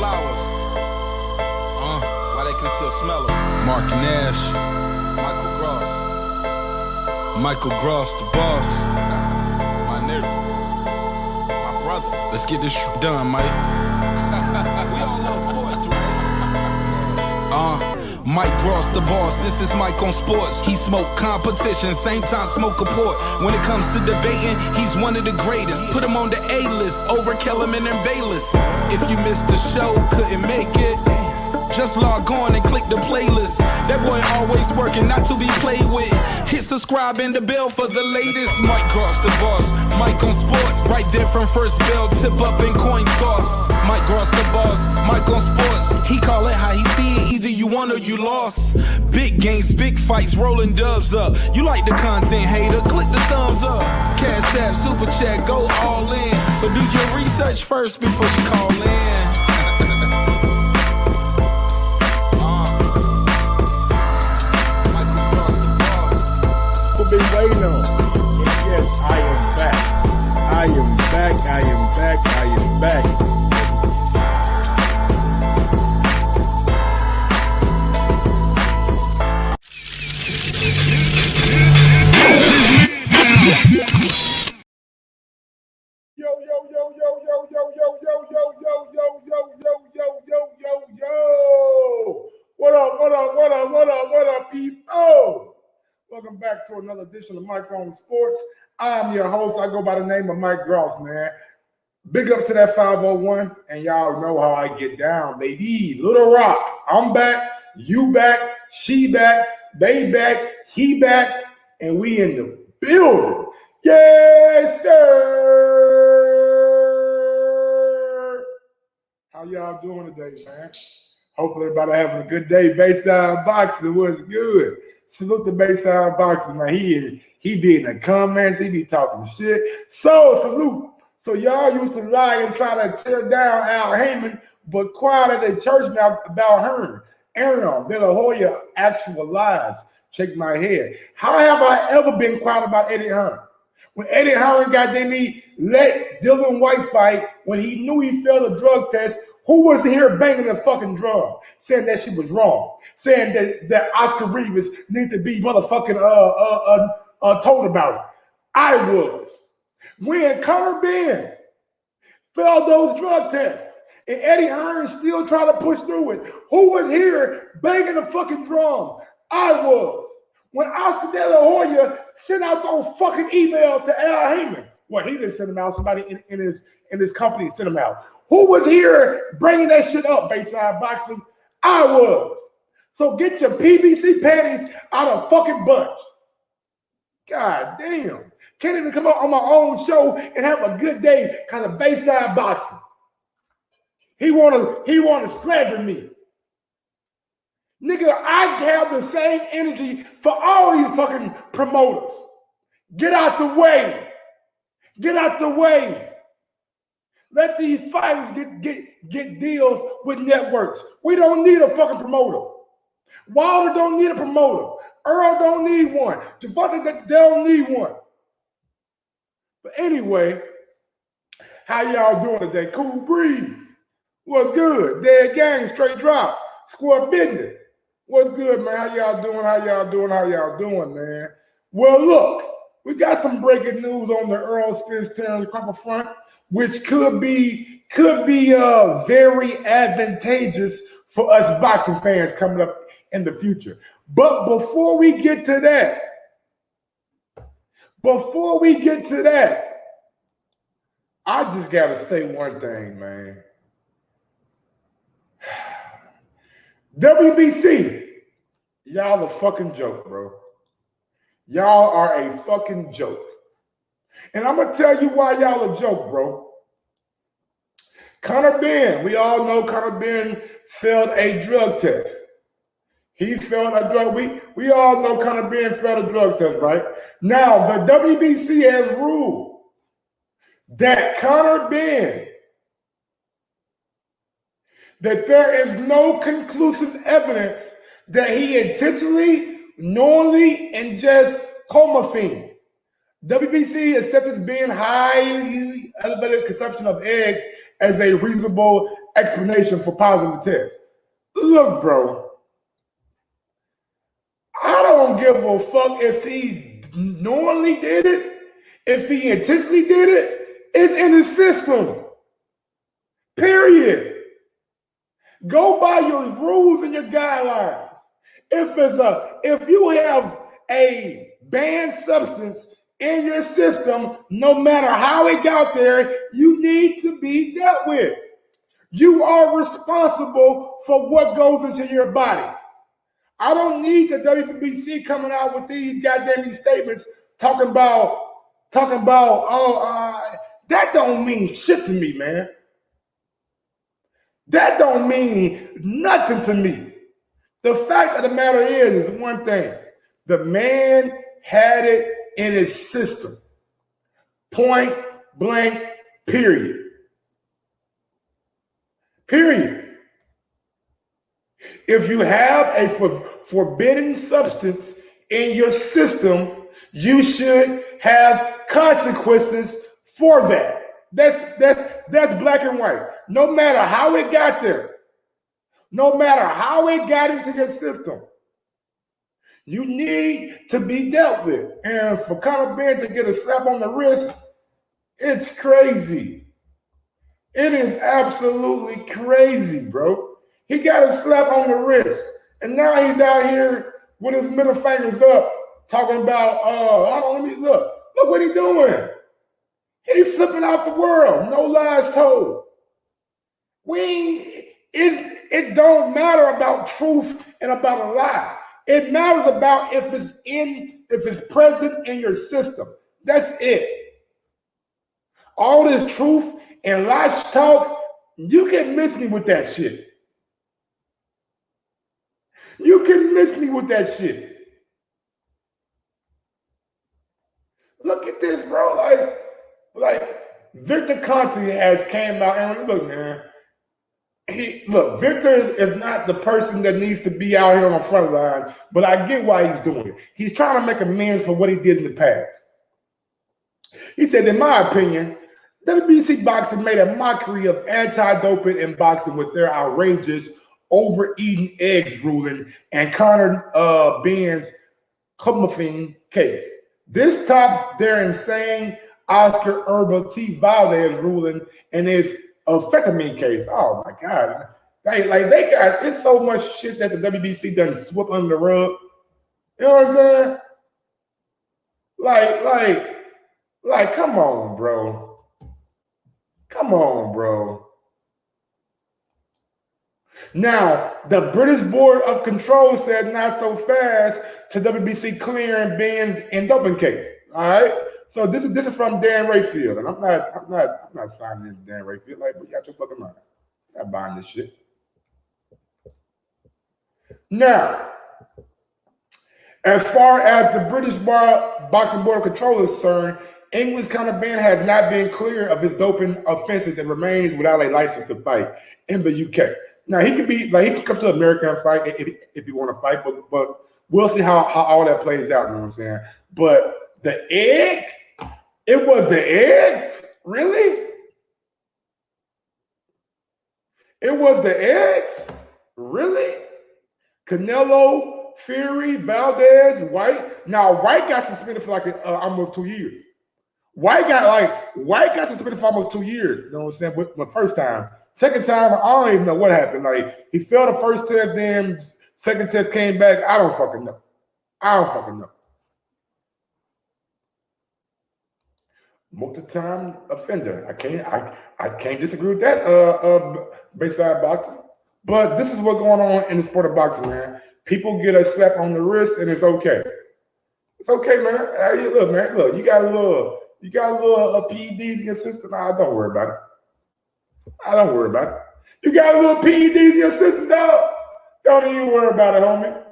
flowers. Why they can still smell it. Mark Nash. Michael Gross, the boss. My nigga. My brother. Let's get this shit done, Mike. We all love sports, right? Mike Gross, the boss. This is Mike on sports. He smoke competition, same time smoke a port. When it comes to debating, he's one of the greatest. Put him on the A-list over Kellerman and Bayless. If you missed the show, couldn't make it, just log on and click the playlist. That boy always working, not to be played with. Hit subscribe and the bell for the latest. Mike Gross, the boss. Mike on sports. Right there from first bell, tip up and coin toss. Mike Gross, the boss. Mike on sports. He call it how he see it. Either you won or you lost. Big games, big fights, rolling dubs up. You like the content, hater? Click the thumbs up. Cash App, super chat, go all in. But do your research first before you call in. Been waiting on. Yes, I am back. I am back. I am back. I am back. Yo, yo, yo, yo, yo, yo, yo, yo, yo, yo, yo, yo, yo, yo, yo, yo, yo. What up, what up, what up, what up, what up, people? Welcome back to another edition of Mike on Sports. I'm your host. I go by the name of Mike Gross, man. Big ups to that 501, and y'all know how I get down, baby. Little Rock, I'm back, you back, she back, they back, he back, and we in the building. Yes, sir. How y'all doing today, man? Hopefully everybody having a good day. Bayside Boxing was good. Salute the Bayside Boxing, man. He be in the comments. He be talking shit. So, salute. So, y'all used to lie and try to tear down Al Heyman, but quiet at the church now about Hearn. Aaron, De La Hoya actual lies. Shake my head. How have I ever been quiet about Eddie Hearn? When Eddie Hearn got he let Dylan White fight, when he knew he failed a drug test, who was here banging the fucking drum, saying that shit was wrong, saying that Oscar Rivas needs to be motherfucking told about it? I was. When Conor Ben failed those drug tests and Eddie Hearn still trying to push through it, who was here banging the fucking drum? I was. When Oscar De La Hoya sent out those fucking emails to Al Heyman, well, he didn't send them out. Somebody in his company sent them out. Who was here bringing that shit up, Bayside Boxing? I was. So get your PVC panties out of fucking bunch. God damn. Can't even come out on my own show and have a good day because of Bayside Boxing. He wanna slander me. Nigga, I have the same energy for all these fucking promoters. Get out the way. Get out the way. Let these fighters get deals with networks. We don't need a fucking promoter. Wilder don't need a promoter. Earl don't need one. Javante, they don't need one. But anyway, how y'all doing today? Cool breeze. What's good? Dead gang, straight drop. Square business. What's good, man? How y'all doing? How y'all doing? How y'all doing, man? Well, look, we got some breaking news on the Earl Spence Terrence Crawford front, which could be very advantageous for us boxing fans coming up in the future. But before we get to that, I just gotta say one thing, man. WBC, y'all a fucking joke, bro. Y'all are a fucking joke. And I'm going to tell you why y'all a joke, bro. Conor Ben, we all know Conor Ben failed a drug test. He failed a drug. We all know Conor Ben failed a drug test, right? Now, the WBC has ruled that Conor Ben, that there is no conclusive evidence that he intentionally, knowingly, and just cocaine. WBC accepts being highly elevated consumption of eggs as a reasonable explanation for positive tests. Look, bro, I don't give a fuck if he knowingly did it, if he intentionally did it. It's in the system. Period. Go by your rules and your guidelines. If you have a banned substance in your system, no matter how it got there, you need to be dealt with. You are responsible for what goes into your body. I don't need the WBC coming out with these goddamn statements talking about that don't mean shit to me, man. That don't mean nothing to me. The fact of the matter is one thing. The man had it in his system. Point blank, period. Period. If you have a forbidden substance in your system, you should have consequences for that. That's black and white. No matter how it got there, no matter how it got into your system, you need to be dealt with. And for Conor Ben to get a slap on the wrist, it's crazy. It is absolutely crazy, bro. He got a slap on the wrist, and now he's out here with his middle fingers up, talking about, look what he's doing. He's flipping out the world. No lies told. It don't matter about truth and about a lie. It matters about if it's present in your system. That's it. All this truth and lies talk, you can miss me with that shit. You can miss me with that shit. Look at this, bro. Like Victor Conte has came out and look, man. Victor is not the person that needs to be out here on the front line, but I get why he's doing it. He's trying to make amends for what he did in the past. He said, in my opinion, WBC boxing made a mockery of anti-doping in boxing with their outrageous overeating eggs ruling and Conor Ben's Clomiphene case. This tops their insane Oscar Herbal T. Valdez ruling and his amphetamine case. Oh my God. They got, it's so much shit that the WBC doesn't sweep under the rug. You know what I'm saying? Like, come on, bro. Come on, bro. Now, the British Board of Control said not so fast to WBC clearing Ben's and doping case. All right. So this is from Dan Rayfield, and I'm not signing into Dan Rayfield. Like, but you got your fucking mind. I'm not buying this shit. Now, as far as the British Boxing Board of Control is concerned, England's Conor Ben has not been clear of his doping offenses and remains without a license to fight in the UK. Now he can come to America and fight if he want to fight, but we'll see how all that plays out. You know what I'm saying? But the egg, it was the egg, really? It was the eggs, really? Canelo, Fury, Valdez, White. Now White got suspended for like almost 2 years. White got suspended for almost 2 years. You know what I'm saying? With my first time. Second time, I don't even know what happened. Like, he failed the first test, then second test came back. I don't fucking know. Multi-time offender. I can't disagree with that, Bayside boxing. But this is what's going on in the sport of boxing, man. People get a slap on the wrist and it's okay. It's okay, man. Hey, look, man. Look, you got a little PED in your system. Nah, don't worry about it. You got a little PED in your system, dog. Don't even worry about it, homie.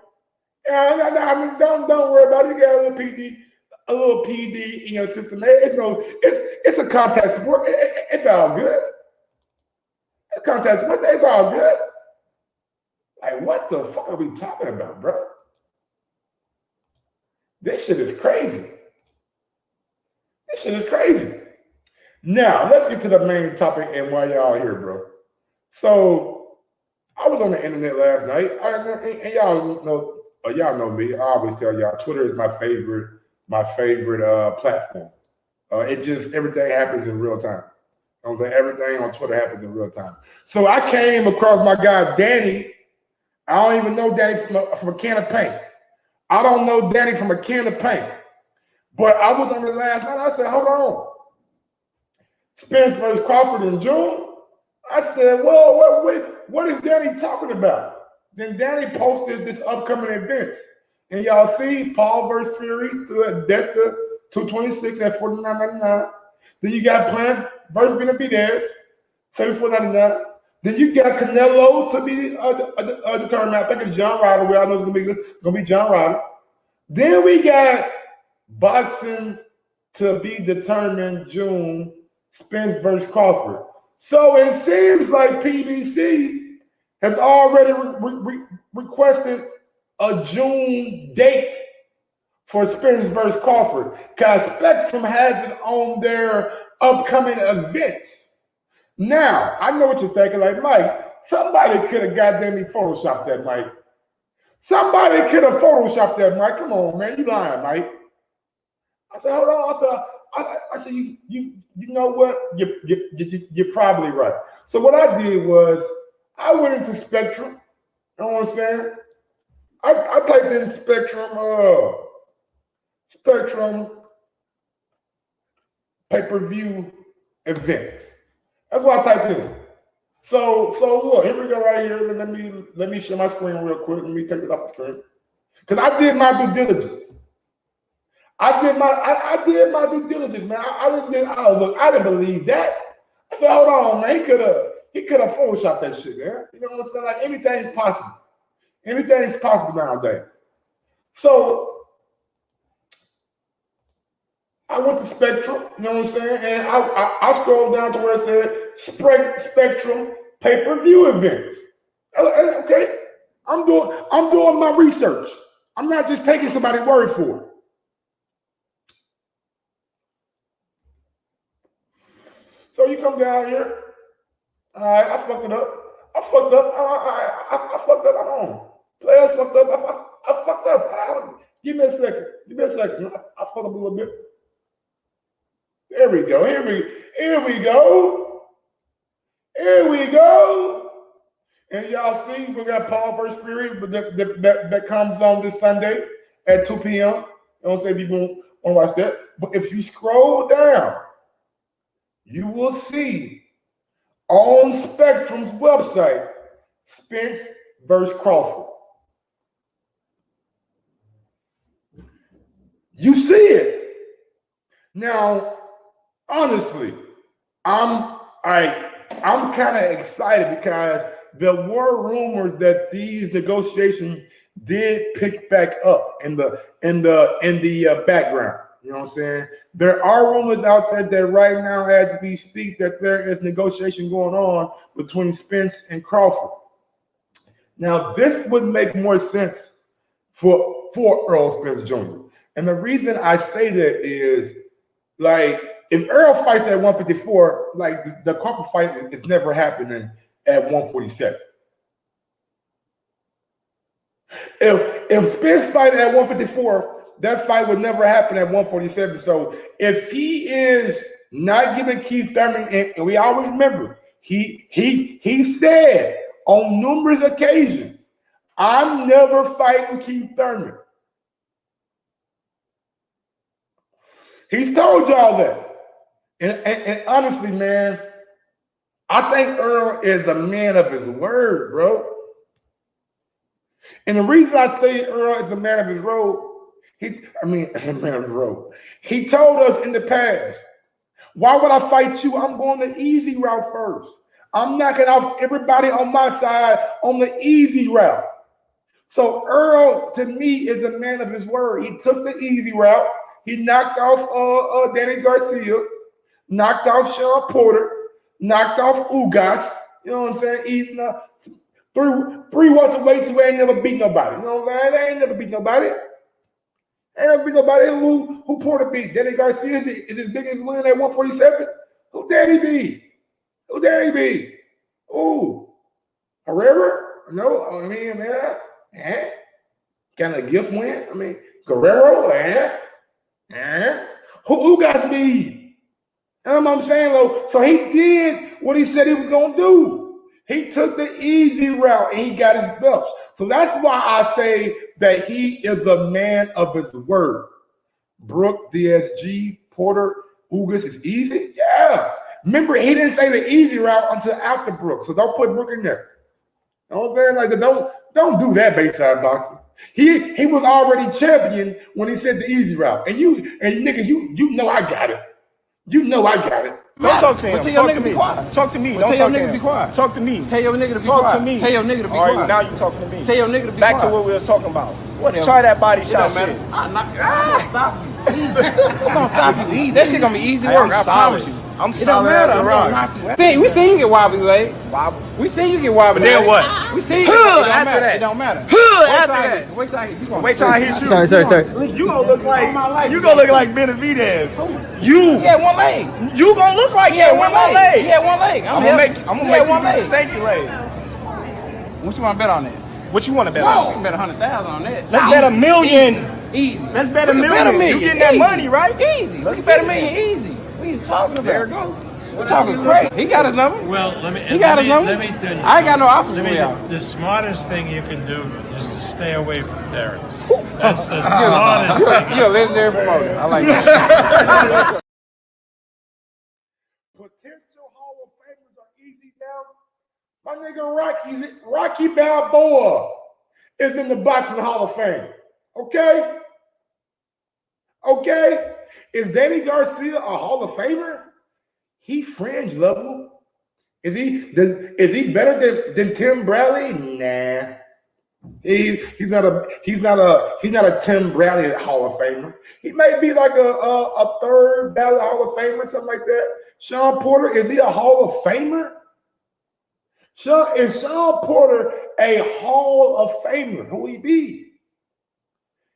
Don't worry about it. You got a little PED in your system. It's a contact sport. It's all good. It's contact sport. It's all good. Like, what the fuck are we talking about, bro? This shit is crazy. Now, let's get to the main topic and why y'all here, bro. So I was on the internet last night, and y'all know me. I always tell y'all, Twitter is my favorite platform. Everything happens in real time. Everything on Twitter happens in real time. So I came across my guy Danny. I don't even know Danny from a can of paint. I don't know Danny from a can of paint. But I was on the last night. I said, hold on. Spence versus Crawford in June. I said, well, what is Danny talking about? Then Danny posted this upcoming events. And y'all see Paul versus Fury through at Desta 226 at $49.99. Then you got Plant versus Benavidez, $74.99. Then you got Canelo to be determined. I think it's John Ryder. We all know it's gonna be John Ryder. Then we got boxing to be determined June, Spence versus Crawford. So it seems like PBC has already requested a June date for Spence versus Crawford, because Spectrum has it on their upcoming events. Now, I know what you're thinking, like, Mike, somebody could have goddamn photoshopped that, Mike. Somebody could have photoshopped that, Mike. Come on, man, you lying, Mike. I said, hold on. I said, you know what? You're probably right. So what I did was I went into Spectrum. You know what I'm saying? I typed in Spectrum pay-per-view event. That's what I typed in. So look, here we go right here. Let me share my screen real quick. Let me take it off the screen. Because I did my due diligence. I did my due diligence, man. I didn't believe that. I said, hold on, man. He could have photoshopped that shit, man. You know what I'm saying? Like, anything's possible. Anything's possible nowadays. So I went to Spectrum, you know what I'm saying? And I scrolled down to where it said Spectrum pay-per-view events. Okay. I'm doing my research. I'm not just taking somebody's word for it. So you come down here. All right, I fucked up. I fucked up. I'm on. Players fucked up. I fucked up. Give me a second. I fucked up a little bit. There we go. Here we go. And y'all see, we got Paul versus Fury, but that comes on this Sunday at 2 p.m. You know what I'm saying? If you want to watch that. But if you scroll down, you will see on Spectrum's website, Spence versus Crawford. You see it. Now, honestly, I'm kind of excited because there were rumors that these negotiations did pick back up in the background. You know what I'm saying? There are rumors out there that right now, as we speak, that there is negotiation going on between Spence and Crawford. Now, this would make more sense for Earl Spence Jr. And the reason I say that is, like, if Earl fights at 154, like, the Crawford fight is never happening at 147. If Spence fights at 154, that fight would never happen at 147. So if he is not giving Keith Thurman, and we always remember, he said on numerous occasions, I'm never fighting Keith Thurman. He's told y'all that. And honestly, man, I think Earl is a man of his word, bro. And the reason I say Earl is a man of his word, he told us in the past, why would I fight you? I'm going the easy route first. I'm knocking off everybody on my side on the easy route. So Earl, to me, is a man of his word. He took the easy route. He knocked off Danny Garcia, knocked off Sean Porter, knocked off Ugas. You know what I'm saying? He's three welterweights who ain't never beat nobody. You know what I'm saying? They ain't never beat nobody. Ain't never beat nobody. Who Porter beat? Danny Garcia is his biggest win at 147. Who Danny beat? Ooh. Herrera? No, I mean, Can a gift win? I mean, Guerrero? Who got speed? You know what I'm saying, though? So he did what he said he was going to do. He took the easy route and he got his belts. So that's why I say that he is a man of his word. Brook, DSG, Porter, Ugas is easy? Yeah. Remember, he didn't say the easy route until after Brook. So don't put Brook in there. You know what I'm saying? Like, don't do that Bayside boxing. He was already champion when he said the easy route. And nigga, you know I got it. You know I got it. Don't talk to him. Tell your nigga to be quiet. Talk to me. Don't Tell your talk nigga to to be quiet. Talk to me. Tell your nigga to be talk quiet. to me. Tell your nigga to be All right, quiet. now you talking to me. Tell your nigga to be Back quiet. to what we was talking about. Whatever. Try that body It shot don't shit. matter. I'm gonna stop you. Easy. I'm gonna stop you. Easy. That shit gonna be easy work. I promise you. I'm It don't solid matter. as a I'm rock. gonna knock you. We seen you get wobbly leg. We seen you get wobbly But then leg. what? We seen you. After that. It don't matter. After that. Wait till I hit you. Wait till I hit you. Sorry. You gonna look like Benavidez. You. Yeah, one leg. You gonna look like Yeah, one leg. Yeah, one leg. I'm gonna make you one do the leg. stanky leg. What you want to bet on that? What you want to bet You on? can bet 100,000 on that. Let's bet $1 million. Easy. Let's bet We $1 can bet million. You getting that Easy. money, right? Easy. Let's bet $1 million easy. What are you talking about? There we go. We're talking crazy. He got his number. Well, let me He got his number. let me tell you. I ain't got no offers for y'all. The smartest thing you can do is to stay away from Terrence. That's the smartest thing. You're a legendary promoter. I like that. Potential Hall of Famers are easy now. My nigga Rocky Balboa is in the Boxing Hall of Fame. Okay? Okay? Is Danny Garcia a Hall of Famer? He fringe level. Is he better than Tim Bradley? Nah. He's not a Tim Bradley Hall of Famer. He may be like a third ballot Hall of Famer, something like that. Sean Porter, is he a Hall of Famer? Is Sean Porter a Hall of Famer? Who he be?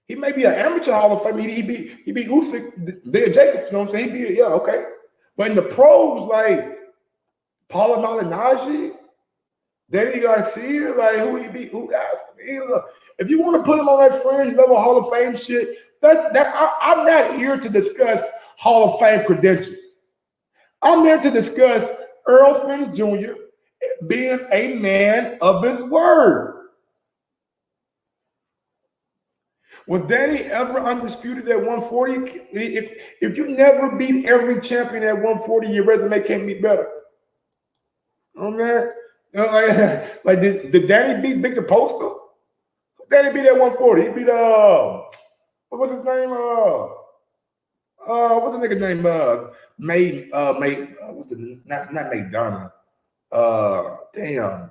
He may be an amateur Hall of Famer. He be Usyk, Dale Jacobs. You know what I'm saying? He be, yeah, okay. But in the pros, like Paula Malignaggi, Danny Garcia, like who he be? Who else? If you want to put him on that fringe level Hall of Fame shit, I'm not here to discuss Hall of Fame credentials. I'm there to discuss Earl Spence Jr. being a man of his word. Was Danny ever undisputed at 140? If you never beat every champion at 140, your resume can't be better. Oh man, like did Danny beat Victor Postol? Danny beat at 140. He beat what was his name? What's the nigga name? Not McDonough. Damn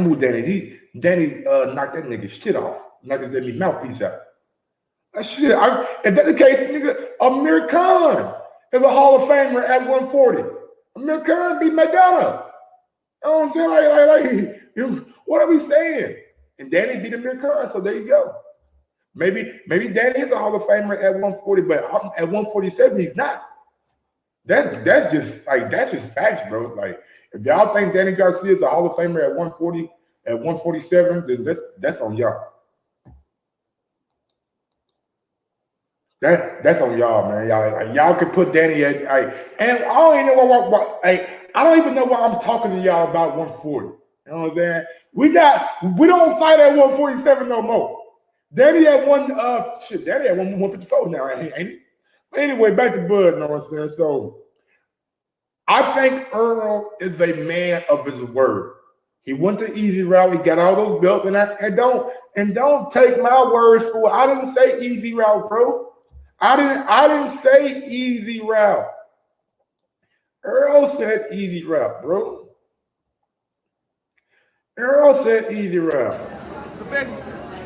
who Danny? Danny knocked that nigga shit off. Knocked that mouthpiece out. That shit. If that's the case, nigga, Amir Khan is a Hall of Famer at 140. Amir Khan beat McDonough. You know what I'm saying? Like, what are we saying? And Danny beat Amir Khan, so there you go. Maybe Danny is a Hall of Famer at 140, but at 147 he's not. That's just facts, bro. Like if y'all think Danny Garcia is a Hall of Famer at 140, at 147, then that's on y'all. That's on y'all, man. Y'all can put Danny at and I don't even know I don't even know why I'm talking to y'all about 140. You know what I'm saying? We don't fight at 147 no more. Danny at 154 now, ain't he? But anyway, back to Bud, you know what I'm saying? So I think Earl is a man of his word. He went the easy route, he got all those belts, and don't take my words for it. I didn't say easy route, bro. I didn't say easy route. Earl said easy route, bro. Earl said easy route.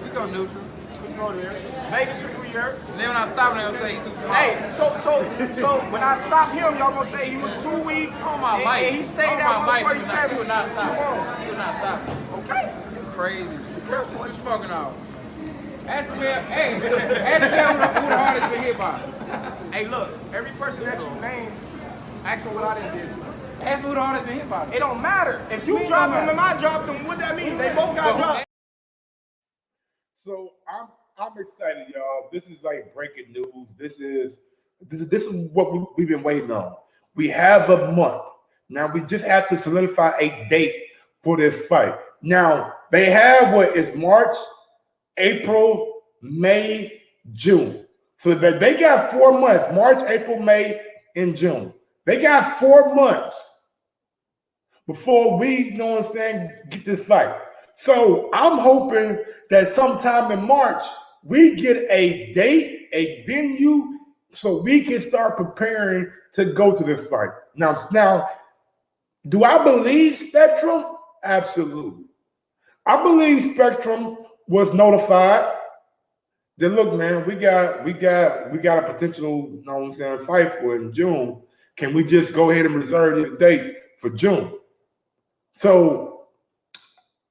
We go neutral. We can go there. Vegas or New York. And then when I stop, they'll say he's too small. Hey, so when I stop him, y'all gonna say he was too weak. On my mic. And he stayed On at my mic. 147. He would not Too stop. long. He would not stop. Okay. You're crazy. What you smoking on? Ask the man who the hardest been hit by. Hey, look, every person that you name, ask him what I done did to him. Ask me who the hardest been hit by. It don't matter. If you drop him and I dropped him, what that mean? They both got dropped. So I'm excited, y'all. This is like breaking news. This is what we've been waiting on. We have a month. Now we just have to solidify a date for this fight. Now they have what is March, April, May, June. So they got 4 months, March, April, May, and June. They got 4 months before we, you know what I'm saying, get this fight. So I'm hoping that sometime in March, we get a date, a venue, so we can start preparing to go to this fight. Now, do I believe Spectrum? Absolutely. I believe Spectrum was notified that, look, man, we got a potential, you know what I'm saying, fight for in June. Can we just go ahead and reserve this date for June? So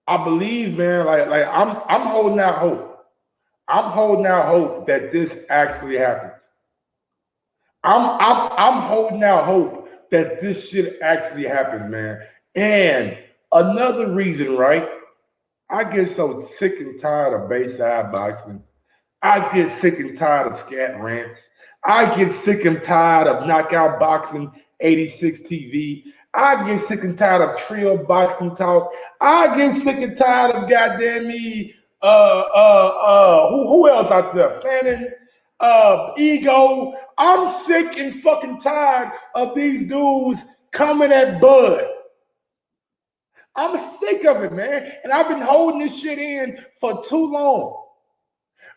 I believe, man, like I'm holding out hope. I'm holding out hope that this actually happens. I'm holding out hope that this shit actually happens, man. And another reason, right? I get so sick and tired of Bayside boxing. I get sick and tired of scat rants. I get sick and tired of Knockout Boxing 86 TV. I get sick and tired of Trio Boxing Talk. I get sick and tired of goddamn me. Who else out there? Fannin, Ego. I'm sick and fucking tired of these dudes coming at Bud. I'm sick of it, man. And I've been holding this shit in for too long.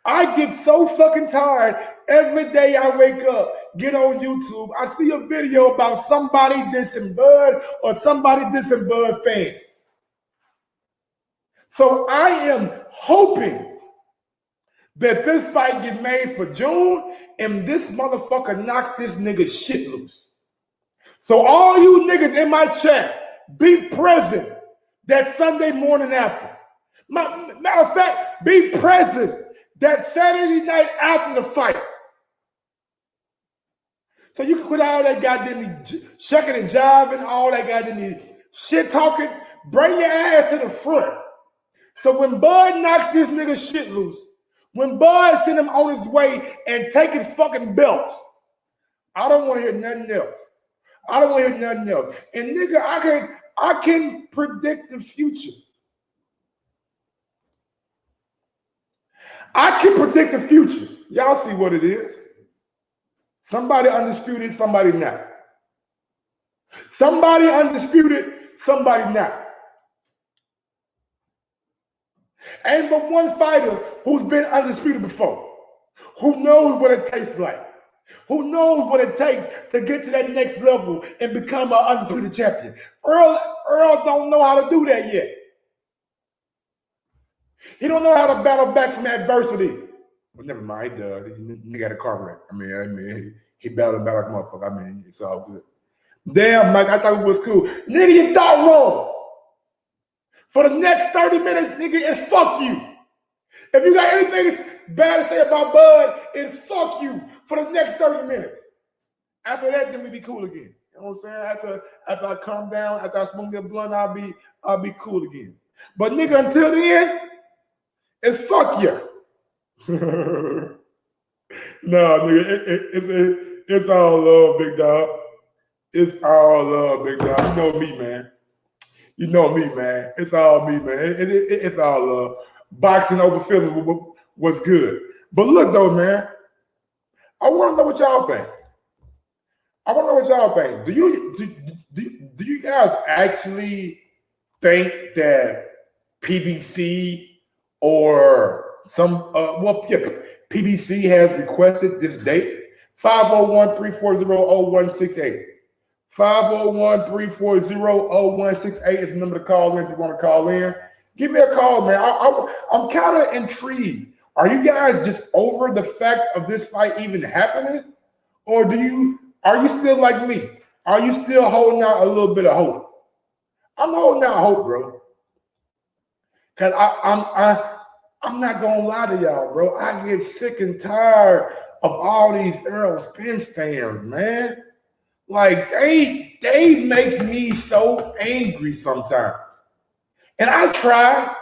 I get so fucking tired every day I wake up, get on YouTube, I see a video about somebody dissing Bud or somebody dissing Bud fans. So I am hoping that this fight get made for June and this motherfucker knock this nigga shit loose. So all you niggas in my chat, be present that Sunday morning after. Matter of fact, be present that Saturday night after the fight. So you can quit all that goddamn shucking and jiving, all that goddamn shit talking. Bring your ass to the front. So when Bud knocked this nigga shit loose, when Bud sent him on his way and take his fucking belts, I don't want to hear nothing else. I don't want to hear nothing else. And nigga, I can predict the future. I can predict the future. Y'all see what it is. Somebody undisputed, somebody not. Somebody undisputed, somebody not. Ain't but one fighter who's been undisputed before, who knows what it tastes like, who knows what it takes to get to that next level and become an undisputed champion. Earl don't know how to do that yet. He don't know how to battle back from adversity. But never mind, he does. He got a car wreck. I mean, he battled back like a motherfucker. I mean, it's all good. Damn, Mike, I thought it was cool. Nigga, you thought wrong. For the next 30 minutes, nigga, it's fuck you. If you got anything bad to say about Bud, it's fuck you for the next 30 minutes. After that, then we be cool again. You know what I'm saying? After I calm down, after I smoke that blunt, I'll be cool again. But nigga, until then, it's fuck you. No, nigga, it's all love, big dog. It's all love, big dog. You know me, man. You know me, man. It's all me, man. It's all love. Boxing over feeling was good. But look, though, man, I want to know what y'all think. Do you guys actually think that PBC or PBC has requested this date? 501-340-0168. 501-340-0168 is the number to call in if you want to call in. Give me a call, man. I'm kind of intrigued. Are you guys just over the fact of this fight even happening? Or are you still like me? Are you still holding out a little bit of hope? I'm holding out hope, bro. Because I'm not going to lie to y'all, bro. I get sick and tired of all these Earl Spence fans, man. Like they make me so angry sometimes. And I try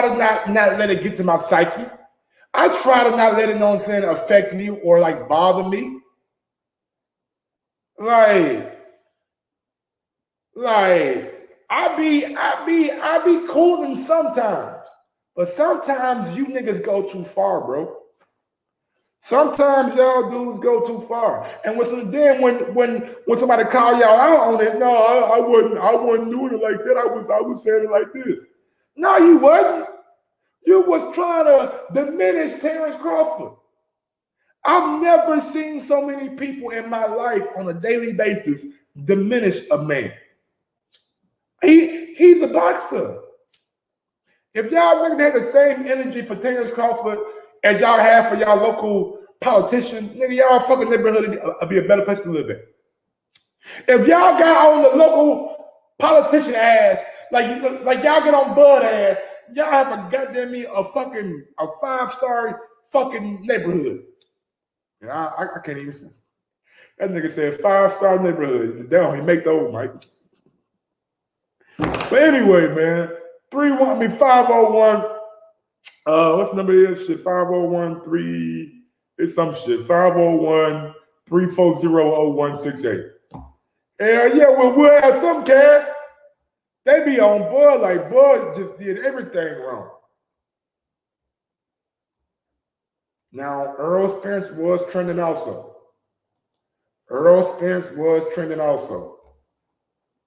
to not let it get to my psyche. I try to not let it, you know what I'm saying, affect me or like bother me. Like I be cooling sometimes, but sometimes you niggas go too far, bro. Sometimes y'all dudes go too far. And when somebody call y'all out on it, no, I wasn't doing it like that. I was saying it like this. No, you wasn't. You was trying to diminish Terrence Crawford. I've never seen so many people in my life on a daily basis diminish a man. He's a boxer. If y'all niggas had the same energy for Terrence Crawford as y'all have for y'all local politicians, nigga, y'all fucking neighborhood would be a better place to live in. If y'all got on the local politician ass, like y'all get on Bud ass, y'all have a goddamn me a 5-star fucking neighborhood. And I can't even. That nigga said 5-star neighborhood. Damn, he make those, Mike. But anyway, man, 501. What's the number of this shit? 501-3. It's some shit. 501-340-0168. Hell yeah, we'll have some cash. They be on Bud like Bud just did everything wrong. Now, Earl Spence was trending also.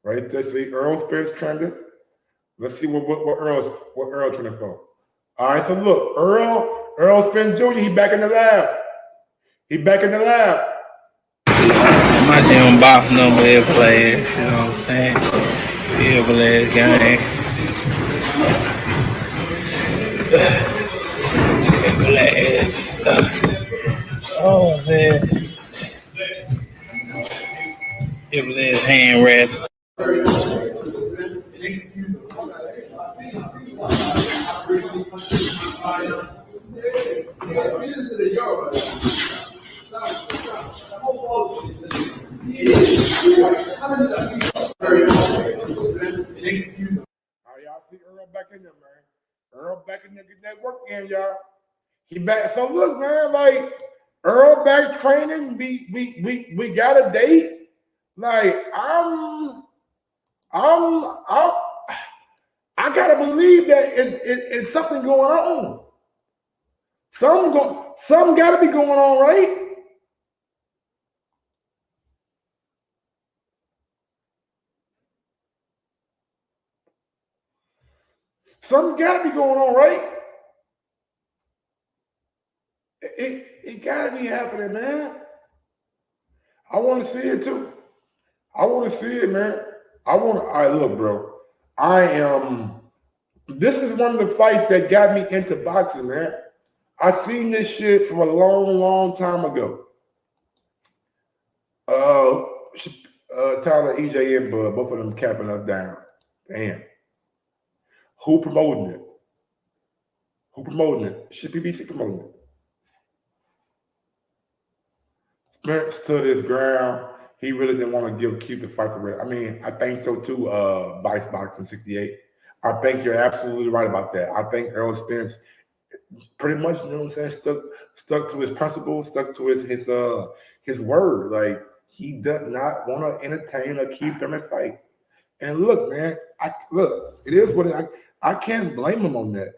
Right? Let's see, Earl Spence trended. Let's see what Earl trending for. All right, so look, Earl Spence Jr., he back in the lab. My gym box number is players, you know what I'm saying? Beautiful ass game. Oh man. Beautiful ass hand rest. Y'all see Earl back in there, man. Earl back in there getting that work in, y'all. He back. So look, man, like Earl back training. We got a date. Like I gotta believe that it's something going on. Something gotta be going on, right? Something gotta be going on, right? It gotta be happening, man. I want to see it too. I want to see it, man. Look, bro. This is one of the fights that got me into boxing, man. I seen this shit from a long, long time ago. Tyler, EJ, and Bud, both of them capping us down. Damn. Who promoting it? Should PPV promoting it? Spence stood his ground. He really didn't want to keep the fight for real. I mean, I think so too, Vice Boxing 68. I think you're absolutely right about that. I think Earl Spence pretty much, you know what I'm saying, stuck to his principles, stuck to his word. Like, he does not want to entertain or keep them in fight. And look, man, it is what I can't blame him on that.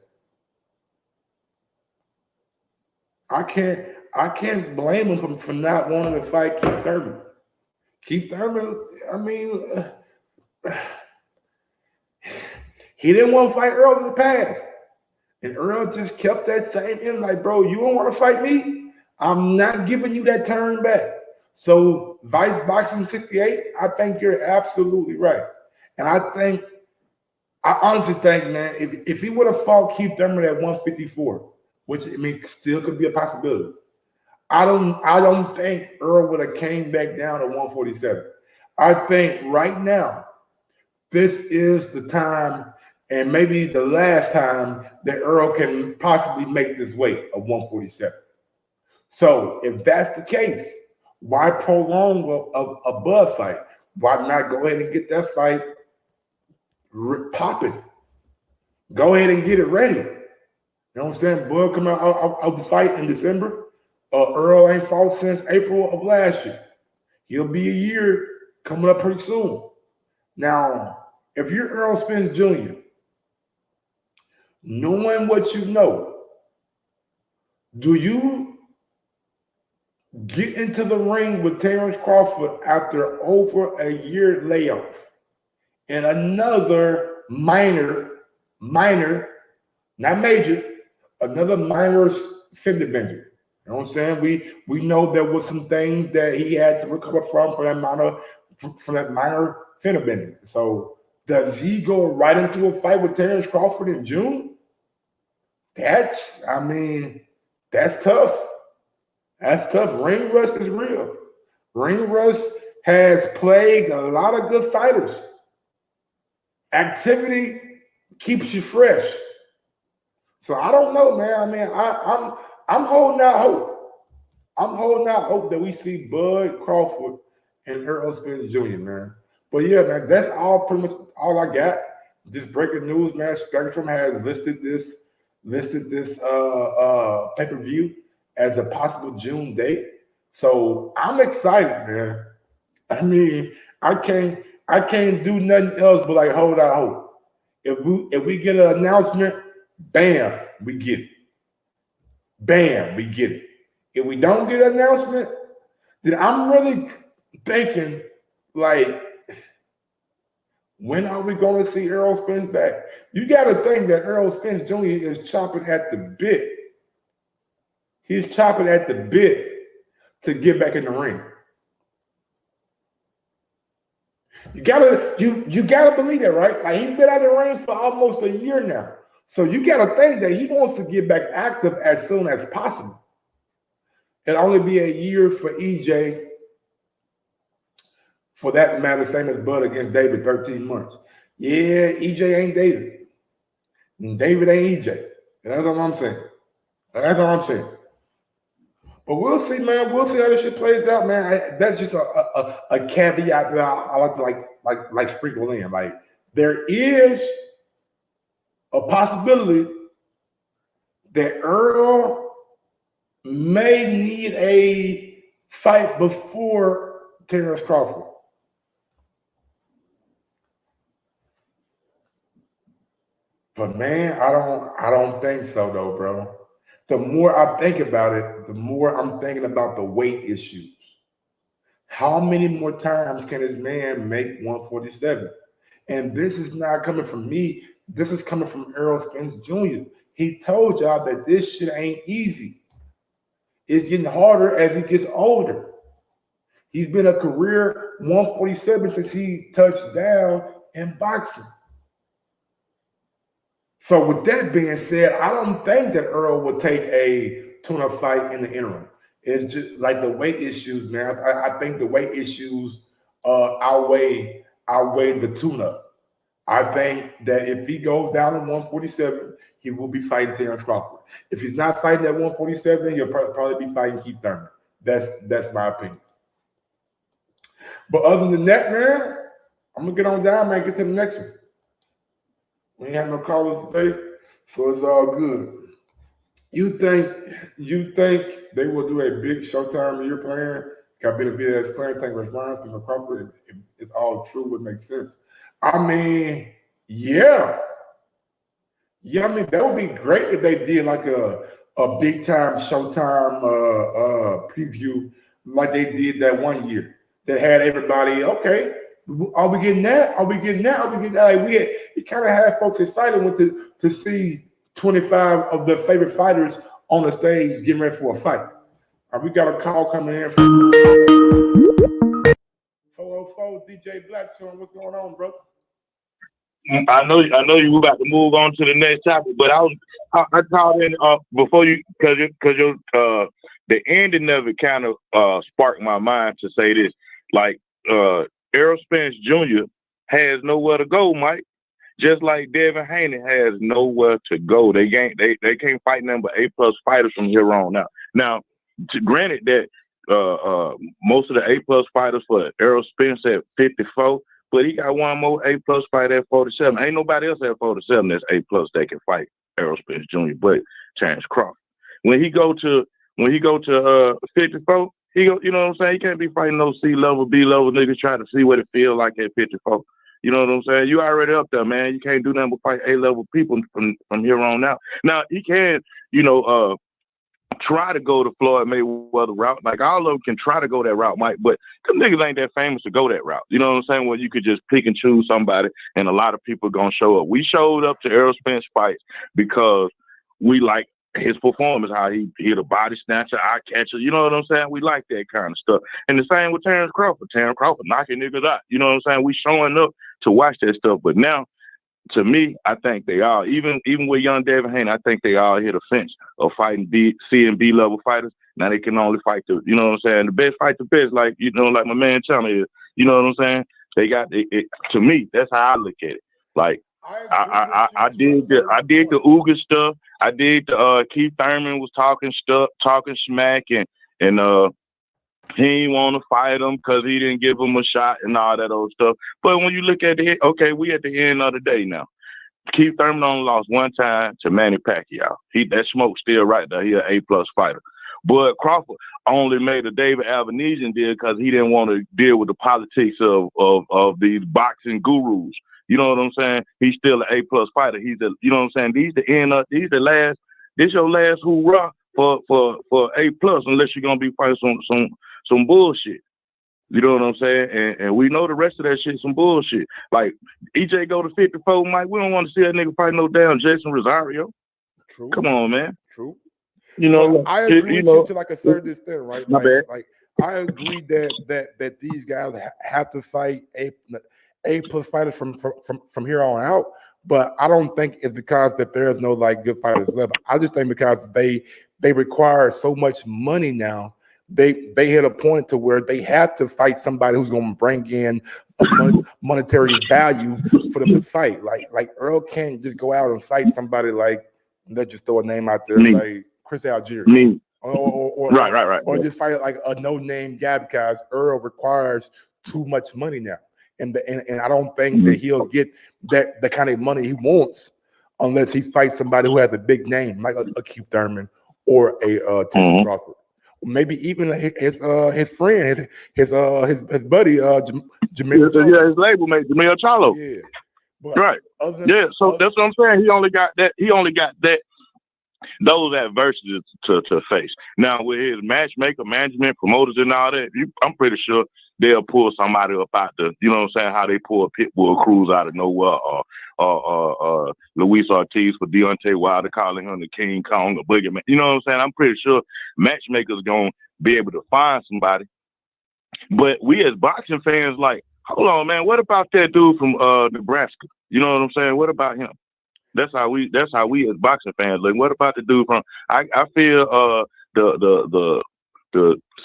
I can't blame him for not wanting to fight Keith Thurman. Keith Thurman, I mean, he didn't want to fight Earl in the past. And Earl just kept that same in, like, bro, you don't want to fight me? I'm not giving you that turn back. So Vice Boxing 68, I think you're absolutely right. And I honestly think, man, if he would have fought Keith Thurman at 154, which I mean still could be a possibility, I don't think Earl would have came back down to 147. I think right now, this is the time and maybe the last time that Earl can possibly make this weight of 147. So if that's the case, Why prolong a bud fight? Why not go ahead and get that fight popping? Go ahead and get it ready. You know what I'm saying? Bud come out of the fight in December. Earl ain't fought since April of last year. He'll be a year coming up pretty soon. Now, if you're Earl Spence Jr., knowing what you know, do you get into the ring with Terrence Crawford after over a year layoff and another minor, not major, another minor fender bender? You know what I'm saying? We know there was some things that he had to recover from that minor fender bender. So does he go right into a fight with Terrence Crawford in June? That's tough. That's tough. Ring rust is real. Ring rust has plagued a lot of good fighters. Activity keeps you fresh. So I don't know, man. I mean, I'm holding out hope. I'm holding out hope that we see Bud Crawford and Earl Spence Jr., man. But yeah, man, that's pretty much all I got. Just breaking news, man. Spectrum has listed this pay-per-view as a possible June date. So I'm excited, man. I mean, I can't do nothing else but like hold out hope. If we get an announcement, bam, we get it. Bam, we get it. If we don't get an announcement, then I'm really thinking, like, when are we going to see Earl Spence back? You got to think that Earl Spence Jr. is chopping at the bit. He's chopping at the bit to get back in the ring. You gotta believe that, right? Like, he's been out of the ring for almost a year now. So you gotta think that he wants to get back active as soon as possible. It'll only be a year for EJ. For that matter, same as Bud against David, 13 months. Yeah, EJ ain't David. And David ain't EJ. That's all I'm saying. That's all I'm saying. But we'll see, man. We'll see how this shit plays out, man. That's just a caveat that I like to like sprinkle in. Like, there is a possibility that Earl may need a fight before Terrence Crawford. But man, I don't think so though, bro. The more I think about it, the more I'm thinking about the weight issues. How many more times can this man make 147? And this is not coming from me. This is coming from Earl Spence Jr. He told y'all that this shit ain't easy. It's getting harder as he gets older. He's been a career 147 since he touched down in boxing. So with that being said, I don't think that Earl would take a tune-up fight in the interim. It's just like the weight issues, man. I think the weight issues outweigh the tune-up. I think that if he goes down to 147, he will be fighting Terrence Crawford. If he's not fighting at 147, he'll probably be fighting Keith Thurman. That's my opinion. But other than that, man, I'm gonna get on down, man. Get to the next one. We ain't have no callers today, so it's all good. You think they will do a big Showtime year plan? Got been a bit as playing tank response to Crawford. If it's all true, would make sense. I mean, yeah. I mean, that would be great if they did like a big time Showtime preview like they did that one year that had everybody, okay, are we getting that? Are we getting that? Are we getting that? Like, we kind of had folks excited to see 25 of their favorite fighters on the stage getting ready for a fight. We got a call coming in from 404 DJ Blackstone. What's going on, bro? I know you were about to move on to the next topic, but I called in before you because the ending of it kind of sparked my mind to say this. Like Errol Spence Jr. has nowhere to go, Mike. Just like Devin Haney has nowhere to go. They can't fight nothing but A+ fighters from here on out. Now, granted that most of the A+ fighters for Errol Spence at 54, but he got one more A+ fighter at 47. Ain't nobody else at 47 that's A+ that can fight Errol Spence Jr. but Terrence Crawford. When he go to 54, he go, you know what I'm saying? He can't be fighting those C-level, B-level niggas trying to see what it feel like at 54. You know what I'm saying? You already up there, man. You can't do nothing but fight A-level people from here on out. Now he can, try to go the Floyd Mayweather route. Like all of them can try to go that route, Mike, but them niggas ain't that famous to go that route. You know what I'm saying? Where you could just pick and choose somebody and a lot of people gonna show up. We showed up to Errol Spence fights because we like his performance, how he hit a body snatcher, eye catcher. You know what I'm saying? We like that kind of stuff. And the same with Terrence Crawford. Terrence Crawford knocking niggas out. You know what I'm saying? We showing up to watch that stuff. But now, to me, I think they all, even with young David Haney, I think they all hit a fence of fighting C and B level fighters. Now they can only fight the, you know what I'm saying, the best fight the best, like my man Chama is. You know what I'm saying? They got it. To me, that's how I look at it. Like I did the Uga stuff. I did the Keith Thurman was talking smack and he didn't want to fight him because he didn't give him a shot and all that old stuff. But when you look at we at the end of the day now. Keith Thurman only lost one time to Manny Pacquiao. That smoke still right there. He an A+ fighter. But Crawford only made a David Albanesian deal because he didn't want to deal with the politics of these boxing gurus. You know what I'm saying? He's still an A+ fighter. You know what I'm saying? This your last hoorah for A+, unless you're gonna be fighting some bullshit. You know what I'm saying? And we know the rest of that shit some bullshit. Like EJ go to 54, Mike. We don't want to see that nigga fight no damn Jason Rosario. True. Come on, man. True. You know, I agree with you to like a certain extent, right? My bad. Like I agree that these guys have to fight A+ fighters from here on out. But I don't think it's because that there's no like good fighters left. I just think because they require so much money now. They hit a point to where they have to fight somebody who's going to bring in a monetary value for them to fight. Like Earl can't just go out and fight somebody like, let's just throw a name out there, like Chris Algieri. Or just fight like a no-name guy because Earl requires too much money now. And I don't think that he'll get the kind of money he wants unless he fights somebody who has a big name, like a Keith Thurman or a Terrence Crawford. Maybe even his friend, his buddy, Jamil. Yeah, his label mate, Jamil Charlo. Yeah, but right. So that's what I'm saying. He only got that. Those adversities to face. Now with his matchmaker, management, promoters, and all that, I'm pretty sure they'll pull somebody up out the, you know what I'm saying, how they pull Pitbull Cruz out of nowhere, or Luis Ortiz for Deontay Wilder, calling him the King Kong or Boogeyman. You know what I'm saying? I'm pretty sure matchmakers gonna be able to find somebody. But we as boxing fans, like, hold on, man, what about that dude from Nebraska? You know what I'm saying? What about him? That's how we as boxing fans, like, what about the dude from? I feel the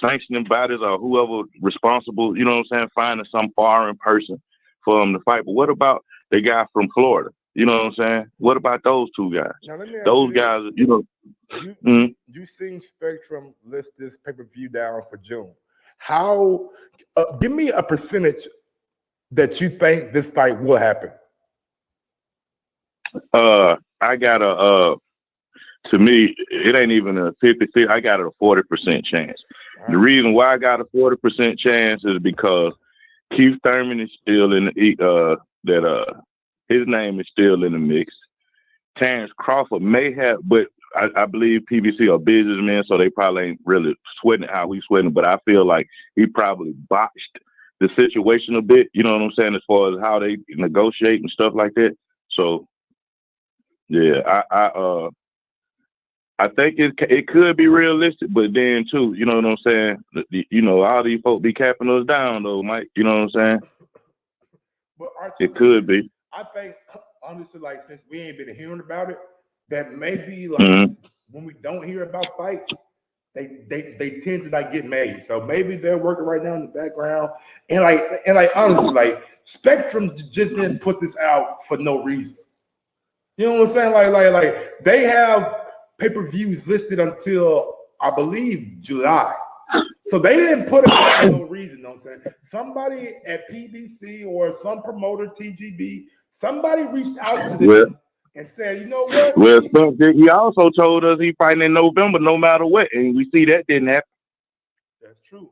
sanctioning bodies or whoever responsible, you know what I'm saying, finding some foreign person for them to fight. But what about the guy from Florida? You know what I'm saying? What about those two guys? Now, let me ask those you guys, this. you know. You seen Spectrum list this pay-per-view down for June. How? Give me a percentage that you think this fight will happen. I got to me, it ain't even a 50-50. I got a 40% chance. Right. The reason why I got a 40% chance is because Keith Thurman is still in his name is still in the mix. Terrence Crawford may have, but I believe PBC are businessmen, so they probably ain't really sweating how we sweating. But I feel like he probably botched the situation a bit. You know what I'm saying, as far as how they negotiate and stuff like that. So. Yeah, I think it could be realistic, but then too, you know what I'm saying? You know, all these folks be capping us down though, Mike. You know what I'm saying? But it could be. I think honestly, like, since we ain't been hearing about it, that maybe like when we don't hear about fights, they tend to like get made. So maybe they're working right now in the background. And like honestly, like Spectrum just didn't put this out for no reason. You know what I'm saying? Like they have pay-per-views listed until I believe July. So they didn't put it for no reason, you know what I'm saying? Somebody at PBC or some promoter, TGB, somebody reached out to them and said, you know what? Well, Spence, he also told us he fighting in November no matter what, and we see that didn't happen. That's true.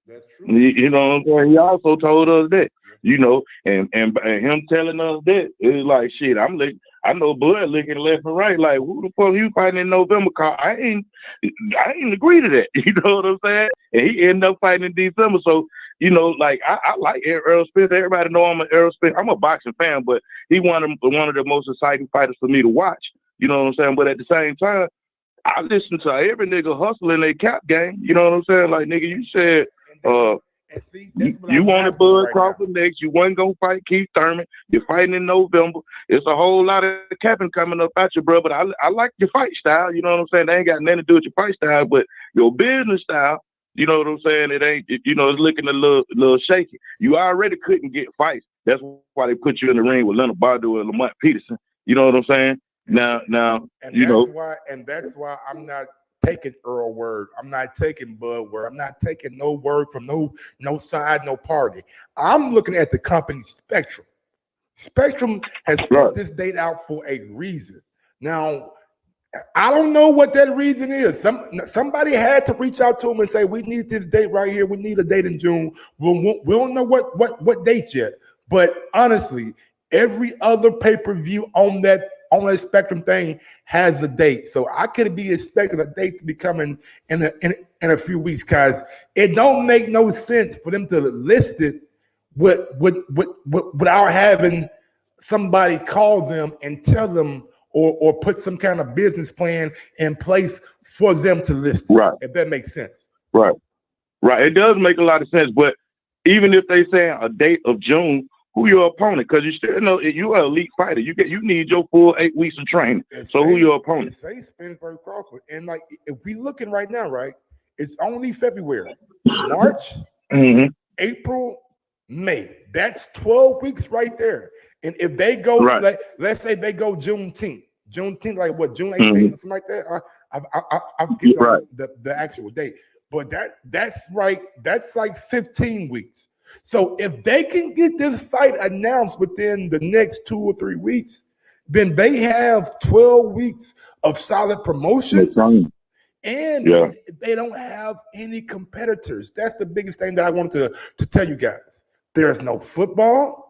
That's true. You know what I'm saying? He also told us that, you know, and him telling us that, it was like, shit, I know Bud looking left and right, like, who the fuck you fighting in November? Cause I ain't agree to that. You know what I'm saying? And he ended up fighting in December. So, you know, like I like Errol Spence. Everybody know I'm an Errol Spence. I'm a boxing fan, but he one of the most exciting fighters for me to watch. You know what I'm saying? But at the same time, I listen to every nigga hustling their cap game. You know what I'm saying? Like, nigga, you said you wanted Bud Crawford next. You wasn't gonna fight Keith Thurman. You're fighting in November. It's a whole lot of capping coming up at you, bro. But I like your fight style. You know what I'm saying? They ain't got nothing to do with your fight style, but your business style. You know what I'm saying? It ain't. You know, it's looking a little shaky. You already couldn't get fights. That's why they put you in the ring with Leonard Bardo and Lamont Peterson. You know what I'm saying? Now, and you know, that's why I'm not taking Earl word. I'm not taking Bud word. I'm not taking no word from no side, no party. I'm looking at the company Spectrum. Spectrum has put this date out for a reason. Now, I don't know what that reason is. Somebody had to reach out to him and say, we need this date right here. We need a date in June. We don't know what date yet. But honestly, every other pay-per-view on that Spectrum thing has a date. So I could be expecting a date to be coming in a few weeks, guys. It don't make no sense for them to list it without having somebody call them and tell them or put some kind of business plan in place for them to list it, right? If that makes sense. Right. It does make a lot of sense. But even if they say a date of June, who your opponent? Because you still know you're an elite fighter. You need your full 8 weeks of training. So who your opponent? Say Spence versus Crawford. And like if we looking right now, right, it's only February, March, April, May. That's 12 weeks right there. And if they go, let's say they go Juneteenth, like what, June 18th, something like that. I forget the actual date, but that's like 15 weeks. So if they can get this fight announced within the next 2 or 3 weeks, then they have 12 weeks of solid promotion. And they don't have any competitors. That's the biggest thing that I wanted to tell you guys. There's no football.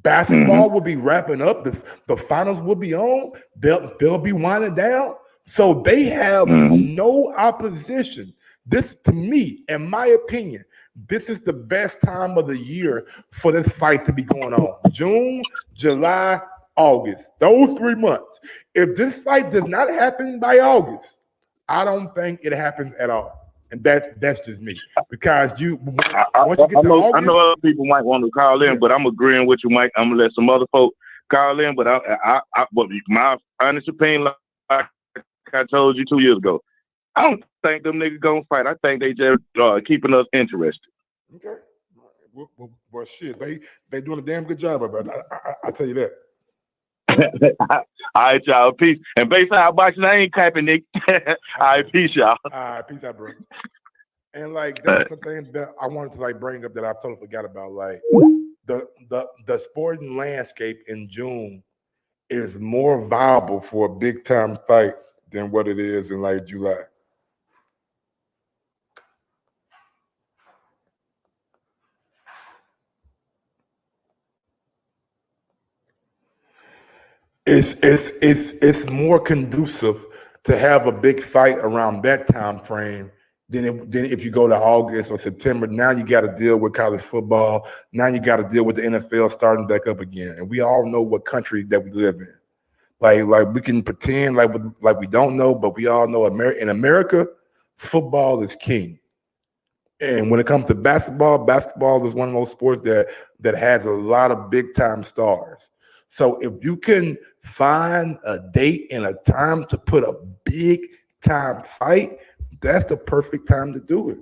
Basketball will be wrapping up. The finals will be on. They'll be winding down. So they have no opposition. This, to me, in my opinion, this is the best time of the year for this fight to be going on. June, July, August. Those 3 months. If this fight does not happen by August, I don't think it happens at all. And that's just me. Because once you get to August, I know other people might want to call in, but I'm agreeing with you, Mike. I'm gonna let some other folk call in, but but my honest opinion, like I told you 2 years ago, I don't think them niggas gonna fight. I think they just keeping us interested. Okay. Well, shit, they doing a damn good job about it. I tell you that. All right, y'all. Peace. And based on how boxing, I ain't capping, Nick. All right, peace, y'all. All right, peace out, bro. And like that's the thing that I wanted to like bring up that I totally forgot about. Like the sporting landscape in June is more viable for a big time fight than what it is in like July. It's more conducive to have a big fight around that time frame than if you go to August or September. Now you got to deal with college football. Now you got to deal with the NFL starting back up again. And we all know what country that we live in. Like we can pretend like we don't know, but we all know in America, football is king. And when it comes to basketball is one of those sports that has a lot of big time stars. So if you can find a date and a time to put a big time fight, that's the perfect time to do it.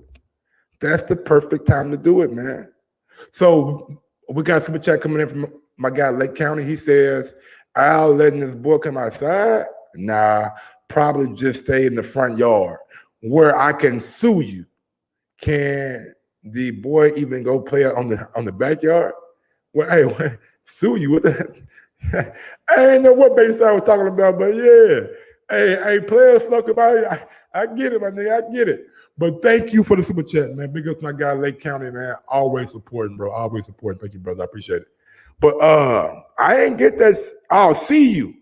That's the perfect time to do it, man. So we got super chat coming in from my guy Lake County. He says, Al letting this boy come outside? Nah, probably just stay in the front yard where I can sue you can the boy even go play on the backyard? Well, hey, sue you with that. I ain't know what base I was talking about, but yeah. Hey, players fuck about it. I get it, my nigga. I get it. But thank you for the super chat, man. Big up to my guy, Lake County, man. Always supporting, bro. Always supporting. Thank you, brother. I appreciate it. But I ain't get that. I'll see you.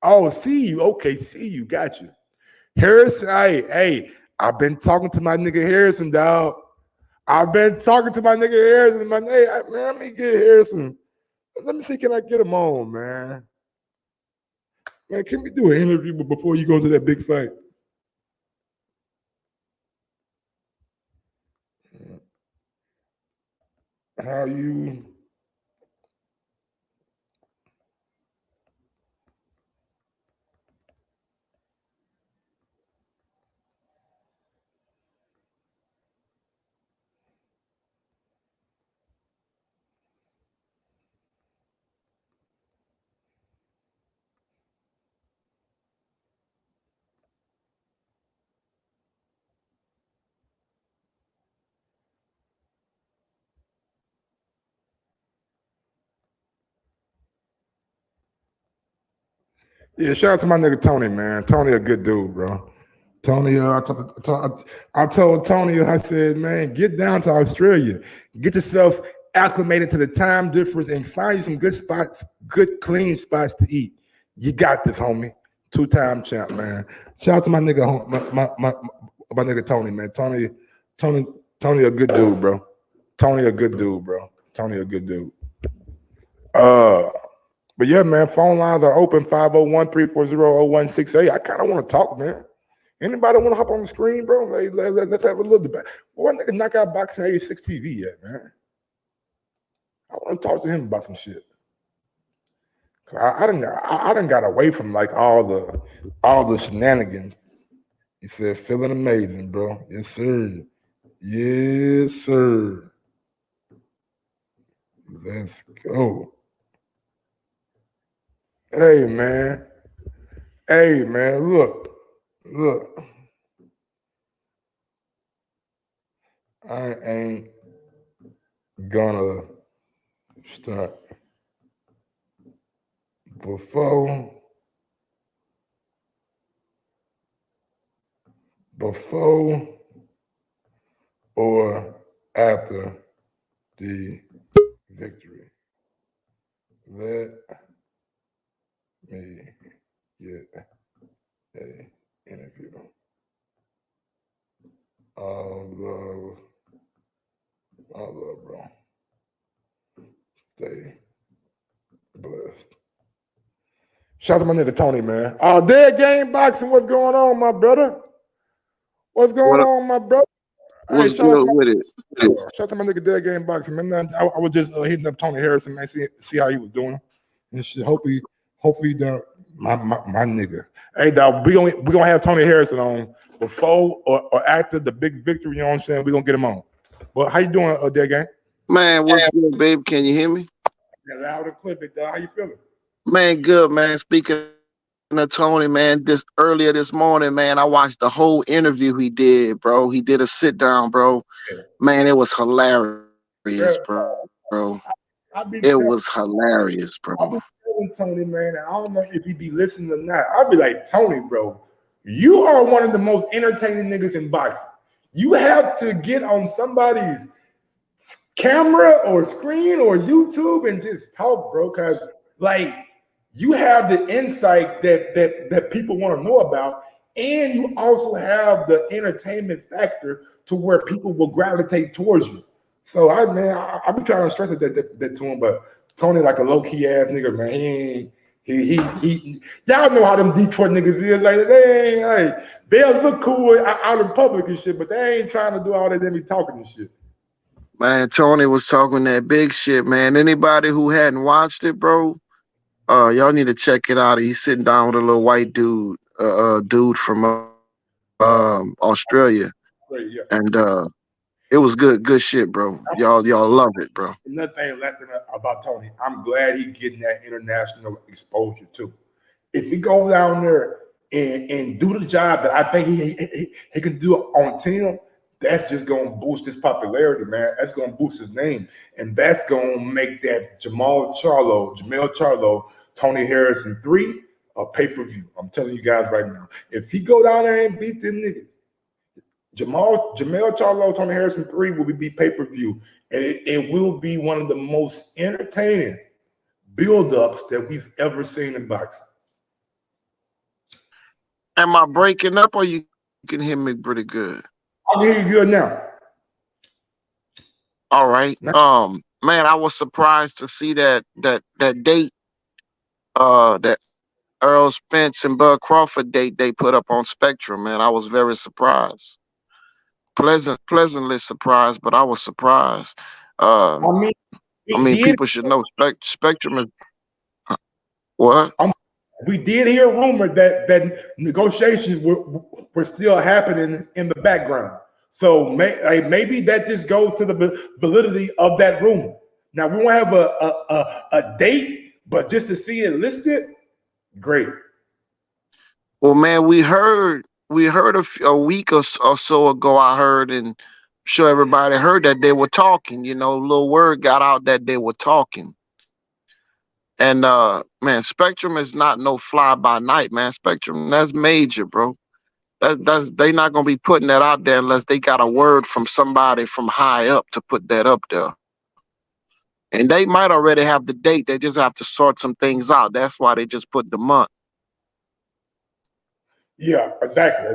Okay, see you. Got you. Harrison, hey, I've been talking to my nigga Harrison, dog. I've been talking to my nigga Harrison. Man, let me get Harrison. Let me see, can I get him on, man? Man, can we do an interview before you go to that big fight? How you? Yeah, shout out to my nigga Tony, man. Tony a good dude, bro. Tony, I told Tony, I said, man, get down to Australia. Get yourself acclimated to the time difference and find you some good spots, good clean spots to eat. You got this, homie. 2-time champ, man. Shout out to my nigga, my nigga Tony, man. Tony a good dude, bro. Tony a good dude, bro. Tony a good dude. But yeah, man, phone lines are open, 501-340-0168. I kind of want to talk, man. Anybody want to hop on the screen, bro? Let's have a little debate. Where nigga Knockout Boxing 86 TV at, man? I want to talk to him about some shit. I done got away from like all the shenanigans. He said, feeling amazing, bro. Yes, sir. Yes, sir. Let's go. Hey, man. Look. I ain't gonna start before or after the victory. Let me get a interview. All love, bro. Stay blessed. Shout out to my nigga Tony, man. Dead Game Boxing, what's going on, my brother? What's going on, my brother? What's good with it? Shout out to my nigga Dead Game Boxing, man. I was just hitting up Tony Harrison, man, see how he was doing. And shit, hopefully my nigga. Hey, dog, we gonna have Tony Harrison on before or after the big victory, you know what I'm saying? We're gonna get him on. But how you doing, Dead Game? Man, what's good, babe? Can you hear me? Yeah, loud and clear, big dog. How you feeling? Man, good, man. Speaking of Tony, man, earlier this morning, man, I watched the whole interview he did, bro. He did a sit down, bro. Yeah. Man, it was hilarious, bro. It was hilarious, bro. I'm telling Tony, man, I don't know if he be listening or not. I'll be like, Tony, bro, you are one of the most entertaining niggas in boxing. You have to get on somebody's camera or screen or YouTube and just talk, bro, because like you have the insight that people want to know about, and you also have the entertainment factor to where people will gravitate towards you. So I be trying to stress that to him, but Tony like a low-key ass nigga, man. He y'all know how them Detroit niggas is. Like they ain't like they'll look cool out in public and shit, but they ain't trying to do all that they be talking and shit. Man, Tony was talking that big shit, man. Anybody who hadn't watched it, bro, y'all need to check it out. He's sitting down with a little white dude, dude from Australia. Great, yeah. And it was good shit, bro. Y'all love it, bro. Nothing left about Tony. I'm glad he's getting that international exposure too. If he go down there and do the job that I think he can do on team, that's just gonna boost his popularity, man. That's gonna boost his name, and that's gonna make that Jamel Charlo, Tony Harrison 3 a pay-per-view. I'm telling you guys right now. If he go down there and beat them niggas, Jamel Charlo, Tony Harrison 3 will be pay-per-view. And it will be one of the most entertaining build-ups that we've ever seen in boxing. Am I breaking up or you can hear me pretty good? I can hear you good now. All right. Man, I was surprised to see that date, that Earl Spence and Bud Crawford date they put up on Spectrum, man. I was very surprised. Pleasantly surprised, but I was surprised. I mean, people should know Spectrum is what? We did hear rumor that negotiations were still happening in the background. So maybe that just goes to the validity of that rumor. Now we won't have a date, but just to see it listed, great. Well, man, we heard a week or so ago. I heard, and I'm sure everybody heard that they were talking. You know, a little word got out that they were talking. And man, Spectrum is not no fly by night, man. Spectrum, that's major, bro. That's they not gonna be putting that out there unless they got a word from somebody from high up to put that up there. And they might already have the date. They just have to sort some things out. That's why they just put the month. Yeah, exactly.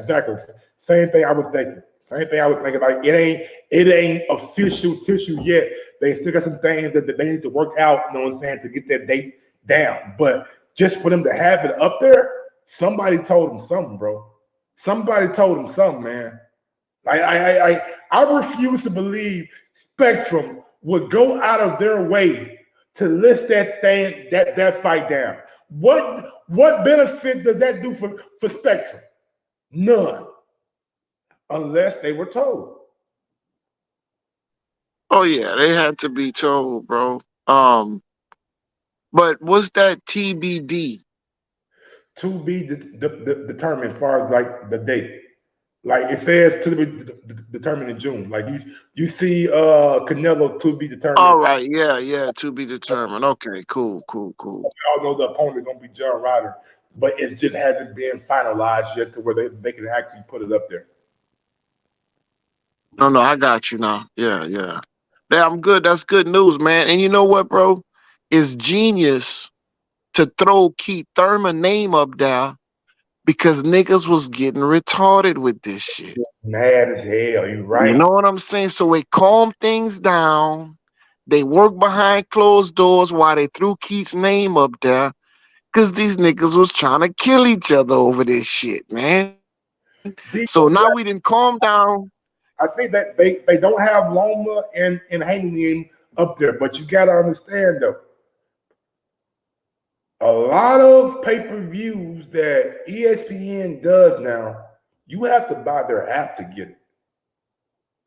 Same thing I was thinking. Like it ain't official tissue yet. They still got some things that they need to work out, you know what I'm saying, to get that date down. But just for them to have it up there, somebody told them something, bro. Somebody told them something, man. I refuse to believe Spectrum would go out of their way to list that fight down. What benefit does that do for Spectrum? None. Unless they were told. Oh yeah, they had to be told, bro. But was that TBD? To be determined as far as like the date. Like it says to be determined in June. Like you see Canelo to be determined. All right, yeah, to be determined. Okay, cool. We all know the opponent is gonna be John Ryder, but it just hasn't been finalized yet to where they can actually put it up there. No, I got you now. Yeah, I'm good. That's good news, man. And you know what, bro? It's genius to throw Keith Thurman name up there because niggas was getting retarded with this shit. Mad as hell, you right. You know what I'm saying? So they calm things down. They work behind closed doors while they threw Keith's name up there because these niggas was trying to kill each other over this shit, man. So now we didn't calm down. I see that they don't have Loma and Haney up there, but you gotta understand though, a lot of pay-per-views that ESPN does now, you have to buy their app to get it.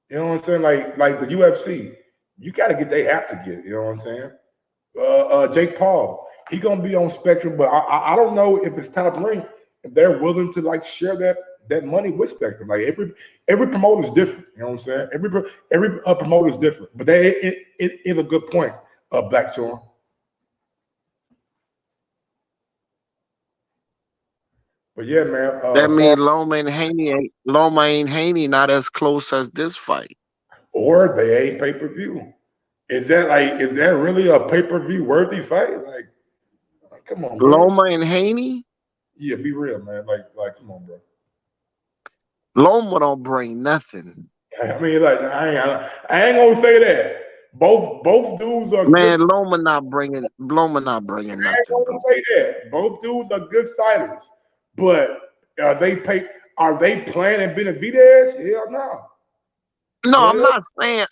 You know what I'm saying? Like the UFC, you got to get their app to get it. You know what I'm saying? Jake Paul, he gonna be on Spectrum, but I don't know if it's Top Rank if they're willing to like share that money with Spectrum. Like every promoter is different. You know what I'm saying? Every promoter is different. But it is a good point, Black Sean. But yeah, man. That means Loma and Haney not as close as this fight. Or they ain't pay-per-view. Is that really a pay-per-view worthy fight? Like come on, bro. Loma and Haney? Yeah, be real, man. Like come on, bro. Loma don't bring nothing. I mean, like I ain't gonna say that. Both dudes are man. Good. Loma not bringing nothing. I ain't gonna say that. Both dudes are good fighters, but are they playing Benavidez? Hell no. No,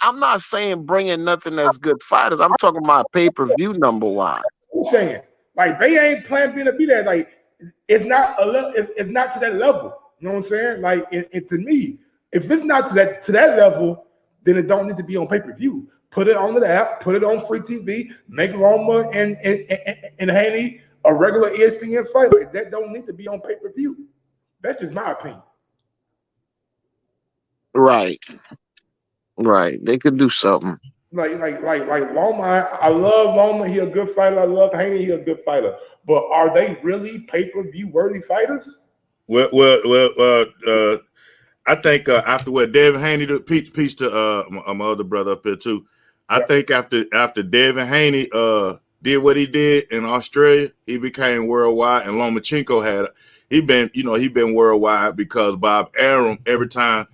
I'm not saying bringing nothing that's good fighters. I'm talking about pay-per-view number wise. I'm saying like they ain't playing Benavidez. Like it's not it's not to that level. You know what I'm saying? Like it to me, if it's not to that level, then it don't need to be on pay-per-view. Put it on the app, put it on free TV, make Loma and Haney a regular ESPN fight. Like that don't need to be on pay-per-view. That's just my opinion. Right. Right. They could do something. Like Loma. I love Loma. He a good fighter. I love Haney. He a good fighter. But are they really pay-per-view worthy fighters? I think after what Devin Haney did, peace to my other brother up here too. I Yeah. think after Devin Haney did what he did in Australia, he became worldwide, and Lomachenko he been worldwide because Bob Arum, every time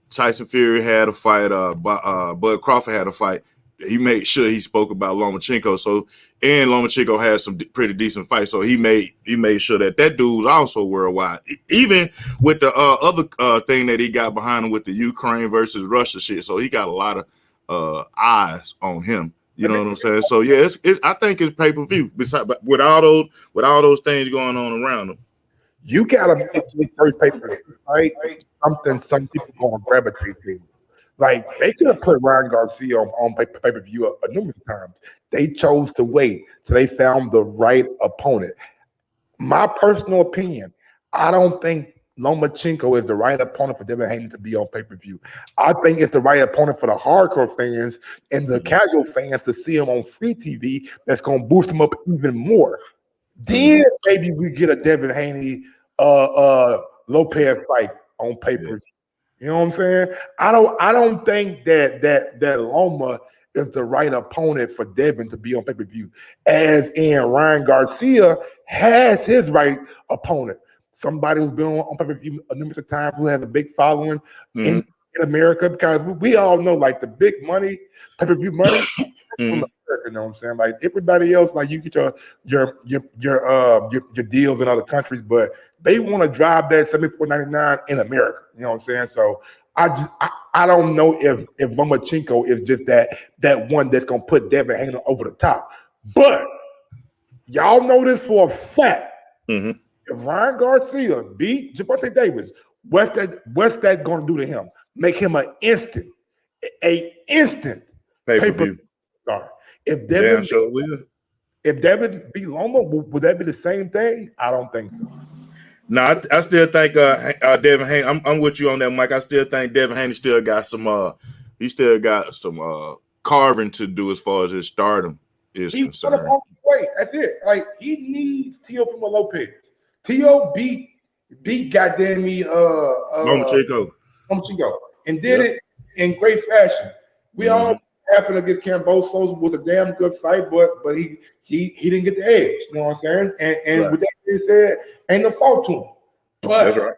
Tyson Fury had a fight, Bud Crawford had a fight, he made sure he spoke about Lomachenko. So, and Lomachenko had some pretty decent fights, so he made sure that dude was also worldwide. Even with the other thing that he got behind him with the Ukraine versus Russia shit, so he got a lot of eyes on him. You know what I'm saying? So yeah, I think it's pay-per-view. Besides, with all those things going on around him, You gotta make the first pay-per-view, right? Something some people gonna gravitate to. Like they could have put Ryan Garcia on pay-per-view a numerous times. They chose to wait till they found the right opponent. My personal opinion, I don't think Lomachenko is the right opponent for Devin Haney to be on pay-per-view. I think it's the right opponent for the hardcore fans and the casual fans to see him on free TV. That's gonna boost him up even more. Then maybe we get a Devin Haney Lopez fight on pay-per-view. You know what I'm saying? I don't think that Loma is the right opponent for Devin to be on pay-per-view. As in Ryan Garcia has his right opponent. Somebody who's been on pay-per-view a numerous of times, who has a big following in America, because we all know like the big money, pay-per-view money from America, you know what I'm saying? Like everybody else, like you get your deals in other countries, but they want to drive that $74.99 in America. You know what I'm saying? So I don't know if Lomachenko is just that one that's gonna put Devin Haney over the top. But y'all know this for a fact. If Ryan Garcia beat Gervonta Davis, what's that gonna do to him? Make him an instant pay-per-view star. If Devin beat Loma, would that be the same thing? I don't think so. No, I still think Devin Haney. I'm with you on that, Mike. I still think Devin Haney still got some carving to do as far as his stardom is concerned. Wait, that's it. Like he needs Teofimo Lopez. Teo beat goddamn me Lomachenko, and did it in great fashion. We all happened against Cambosos was a damn good fight, but he didn't get the edge. You know what I'm saying? And with that being said, ain't no fault to him. But that's right.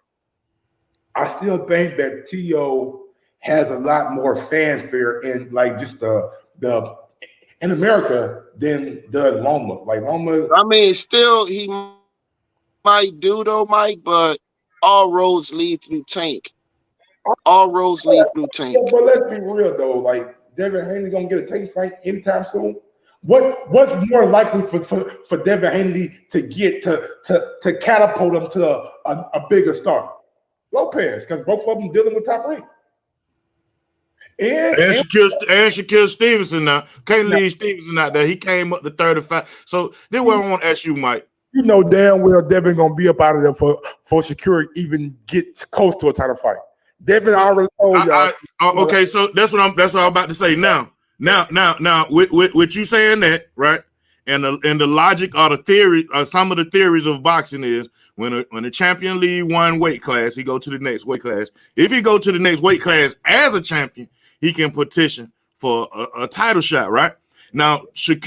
I still think that Teo has a lot more fanfare in like just the in America than does Loma. Like Loma, I mean, still he might do though, Mike, but all roads lead through Tank. All roads lead through Tank. But let's be real though, like Devin Haney gonna get a Tank fight anytime soon. What's more likely for Devin Haney to get to catapult him to a bigger star? Lopez, because both of them dealing with top rank. And Shaquille Stevenson now. Can't leave Stevenson out there. He came up to 35. So then what I want to ask you, Mike. You know damn well Devin gonna be up out of there for Shakur even get close to a title fight. Devin already told y'all. Okay, so that's what I'm about to say now. Now, with you saying that, right? And the logic or the theory, some of the theories of boxing is when a champion leave one weight class, he go to the next weight class. If he go to the next weight class as a champion, he can petition for a title shot, right? Now,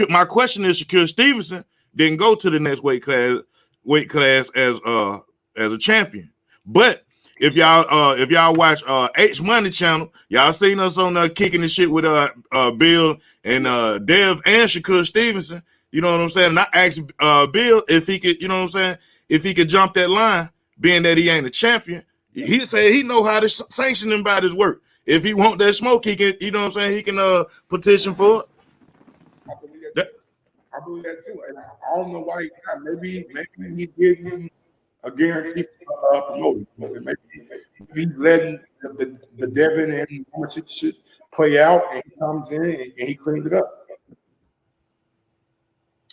my question is, Shakur Stevenson didn't go to the next weight class as a champion, but if y'all watch H Money channel, y'all seen us on kicking the shit with Bill and Dev and Shakur Stevenson. You know what I'm saying? And I asked Bill if he could, you know what I'm saying, if he could jump that line, being that he ain't a champion. He said he know how to sanction him by his work. If he want that smoke, he can, you know what I'm saying, he can petition for it. I believe that too. And I don't know why he not. Maybe he did him a guarantee promoting. Maybe he's letting the Devin and how much it should play out, and he comes in and he cleans it up.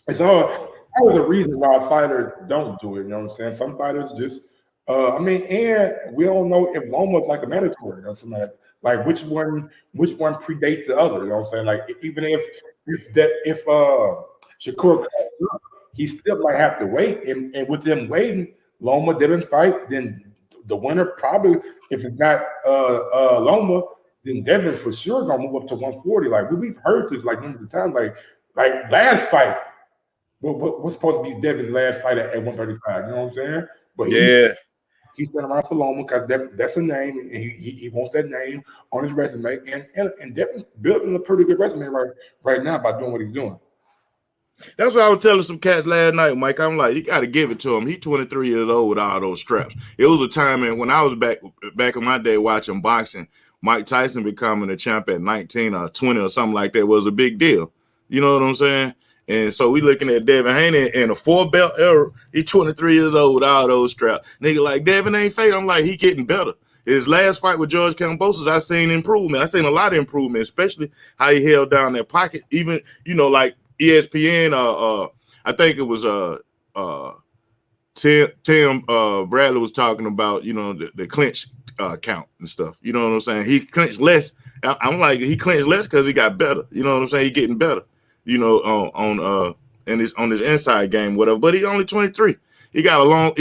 It's always a reason why fighters don't do it. You know what I'm saying? Some fighters just I mean, and we don't know if Loma's like a mandatory. You know what I'm saying? Like which one predates the other. You know what I'm saying? Like even if Shakur, he still might have to wait, and with them waiting, Loma didn't fight. Then the winner probably, if it's not Loma, then Devin for sure gonna move up to 140. Like we've heard this like numerous times. Like last fight, what's supposed to be Devin's last fight at 135? You know what I'm saying? But he's been around for Loma because that's a name, and he wants that name on his resume. And Devin's building a pretty good resume right now by doing what he's doing. That's what I was telling some cats last night, Mike. I'm like, you got to give it to him. He's 23 years old with all those straps. It was a time when I was back in my day watching boxing, Mike Tyson becoming a champ at 19 or 20 or something like that was a big deal. You know what I'm saying? And so we looking at Devin Haney in a 4-belt era. He's 23 years old with all those straps. Nigga like Devin ain't fake. I'm like, he getting better. His last fight with George Kambosos, I seen improvement. I seen a lot of improvement, especially how he held down that pocket. Even, like ESPN, I think it was Tim Bradley was talking about, the clinch count and stuff. You know what I'm saying? He clinched less. I'm like, he clinched less because he got better. You know what I'm saying? He getting better. On his inside game, whatever. But he only 23. He got a long.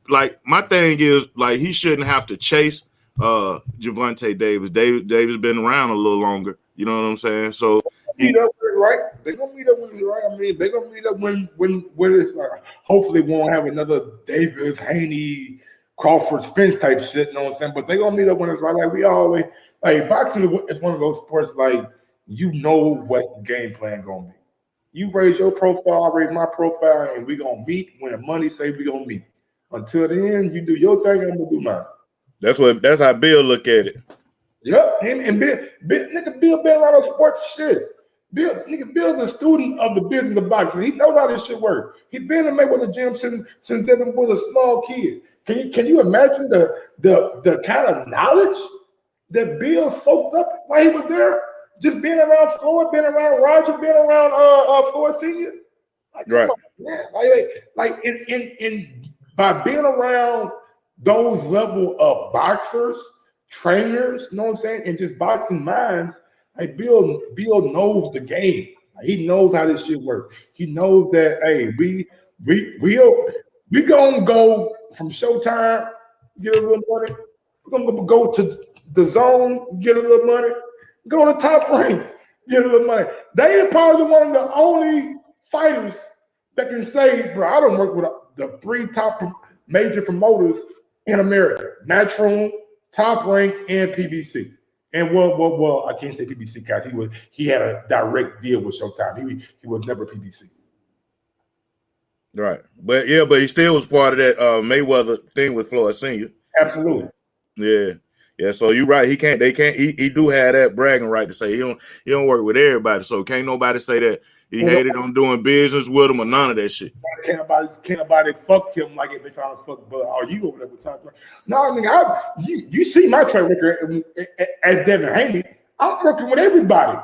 Like my thing is, like he shouldn't have to chase Gervonta Davis. Davis been around a little longer. You know what I'm saying? So meet up when it's right. They're gonna meet up when it's right. I mean, they're gonna meet up when it's like. Hopefully, we won't have another Davis, Haney, Crawford, Spence type shit. You know what I'm saying? But they're gonna meet up when it's right. Like we always like boxing is one of those sports like. You know what the game plan gonna be. You raise your profile, I raise my profile, and we gonna meet when the money say we gonna meet. Until then, you do your thing, and I'm gonna do mine. That's how Bill look at it. Yep, and Bill been around the sports shit. Bill's a student of the business of boxing. He knows how this shit works. He been in Mayweather gym since Devin was a small kid. Can you imagine the kind of knowledge that Bill soaked up while he was there? Just being around Floyd, being around Roger, being around Floyd Senior, like, right? Like in by being around those level of boxers, trainers, you know what I'm saying, and just boxing minds. Like Bill knows the game. Like, he knows how this shit works. He knows that hey, we gonna go from Showtime, get a little money. We're gonna go to the Zone, get a little money. Go to Top Rank, get a little money. They are probably one of the only fighters that can say, bro, I don't work with the 3 top major promoters in America. Matchroom, Top Rank, and PBC. And well, I can't say PBC because he had a direct deal with Showtime. He was never PBC. Right. But he still was part of that Mayweather thing with Floyd Senior. Absolutely. Yeah. Yeah, so you're right. He do have that bragging right to say he don't work with everybody. So can't nobody say that he hated on doing business with him or none of that shit. Can't nobody fuck him like if they trying to fuck Bud. Are you over there with Top Rank? No, nigga, you see my track record as Devin Haney. I'm working with everybody.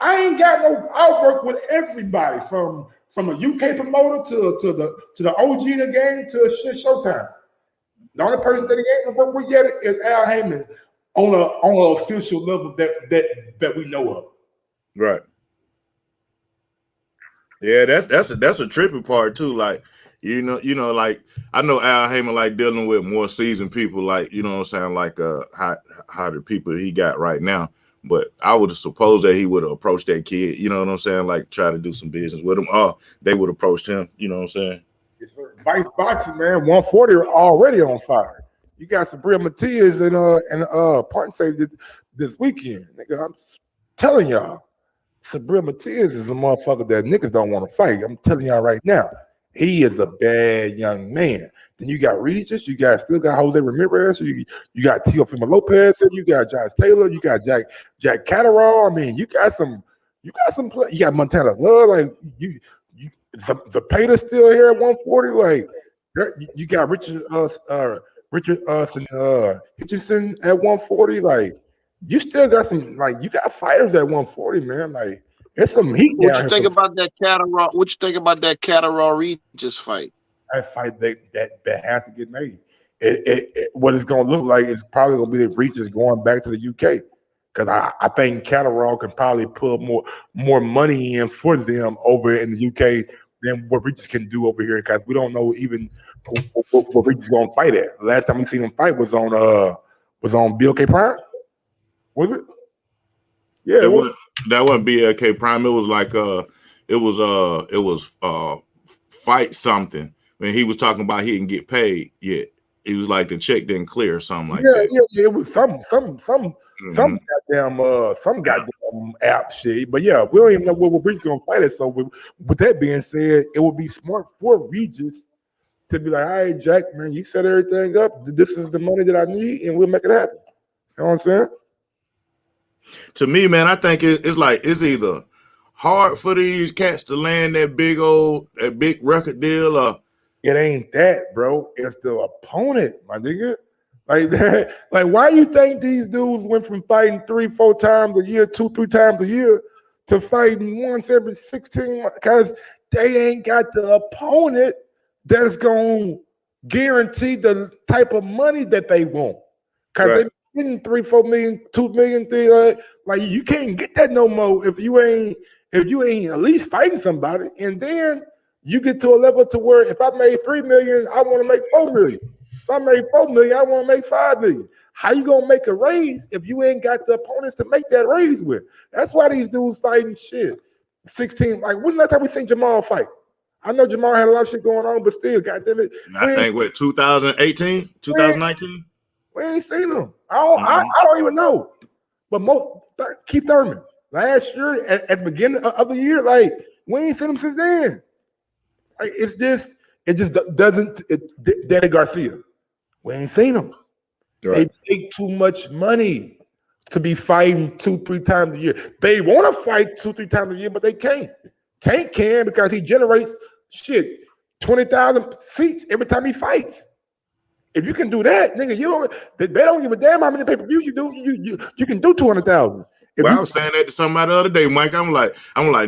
I work with everybody from a UK promoter to the OG in the game to shit Showtime. The only person that he ain't worked with yet is Al Heyman on an official level that we know of. Right. Yeah, that's a trippy part too. Like, like I know Al Heyman like dealing with more seasoned people, like, you know what I'm saying, like how the people he got right now. But I would suppose that he would have approached that kid, you know what I'm saying, like try to do some business with him, or they would have approached him, you know what I'm saying. Vice boxing, man, 140 already on fire. You got Sabrina Matias and Parton Save this weekend. Nigga, I'm telling y'all, Sabrina Matias is a motherfucker that niggas don't want to fight. I'm telling y'all right now, he is a bad young man. Then you got Regis, still got Jose Ramirez, you got Teofimo Lopez, you got Josh Taylor, you got Jack Catterall. I mean, you got Montana Love, like you Zapata still here at 140. Like you got Richard Hitchison at 140. Like you still got some. Like you got fighters at 140, man. Like it's some heat. What you think about that Catterall? What you think about that Catterall Regis fight? That fight that has to get made. what it's going to look like is probably going to be the Regis going back to the UK. Because I think Catterall can probably put more money in for them over in the UK than what Regis can do over here. Because we don't know even what Regis going to fight at. Last time we seen him fight was on BLK Prime. Was it? Yeah, that wasn't BLK Prime. It was like it was fight something. When he was talking about he didn't get paid yet. He was like the check didn't clear or something like that. Yeah, it was some goddamn app shit. But yeah, we don't even know what Regis gonna fight at. So with that being said, it would be smart for Regis to be like, all right, Jack, man, you set everything up. This is the money that I need, and we'll make it happen. You know what I'm saying? To me, man, I think it's like it's either hard for these cats to land that big record deal, or it ain't that, bro. It's the opponent, my nigga. Like that, like why you think these dudes went from fighting 3-4 times a year, 2-3 times a year, to fighting once every 16 months? Because they ain't got the opponent that's gonna guarantee the type of money that they want. Because they getting 3-4 million, 2 million, like you can't get that no more if you ain't at least fighting somebody. And then you get to a level to where if I made 3 million, I want to make 4 million. If I made 4 million, I want to make 5 million. How you gonna make a raise if you ain't got the opponents to make that raise with? That's why these dudes fighting shit. 16, like when's the last time we seen Jamal fight? I know Jamal had a lot of shit going on, but still, goddamn it. I think what 2018, 2019? We ain't seen him. I don't even know. But Keith Thurman last year at the beginning of the year, like we ain't seen him since then. Like it just doesn't. Danny Garcia, we ain't seen him. Right. They take too much money to be fighting 2-3 times a year. They want to fight 2-3 times a year, but they can't. Tank can because he generates 20,000 seats every time he fights. If you can do that, nigga, they don't give a damn how many pay-per-views you do. You can do 200,000. I was saying that to somebody the other day, Mike. I'm like,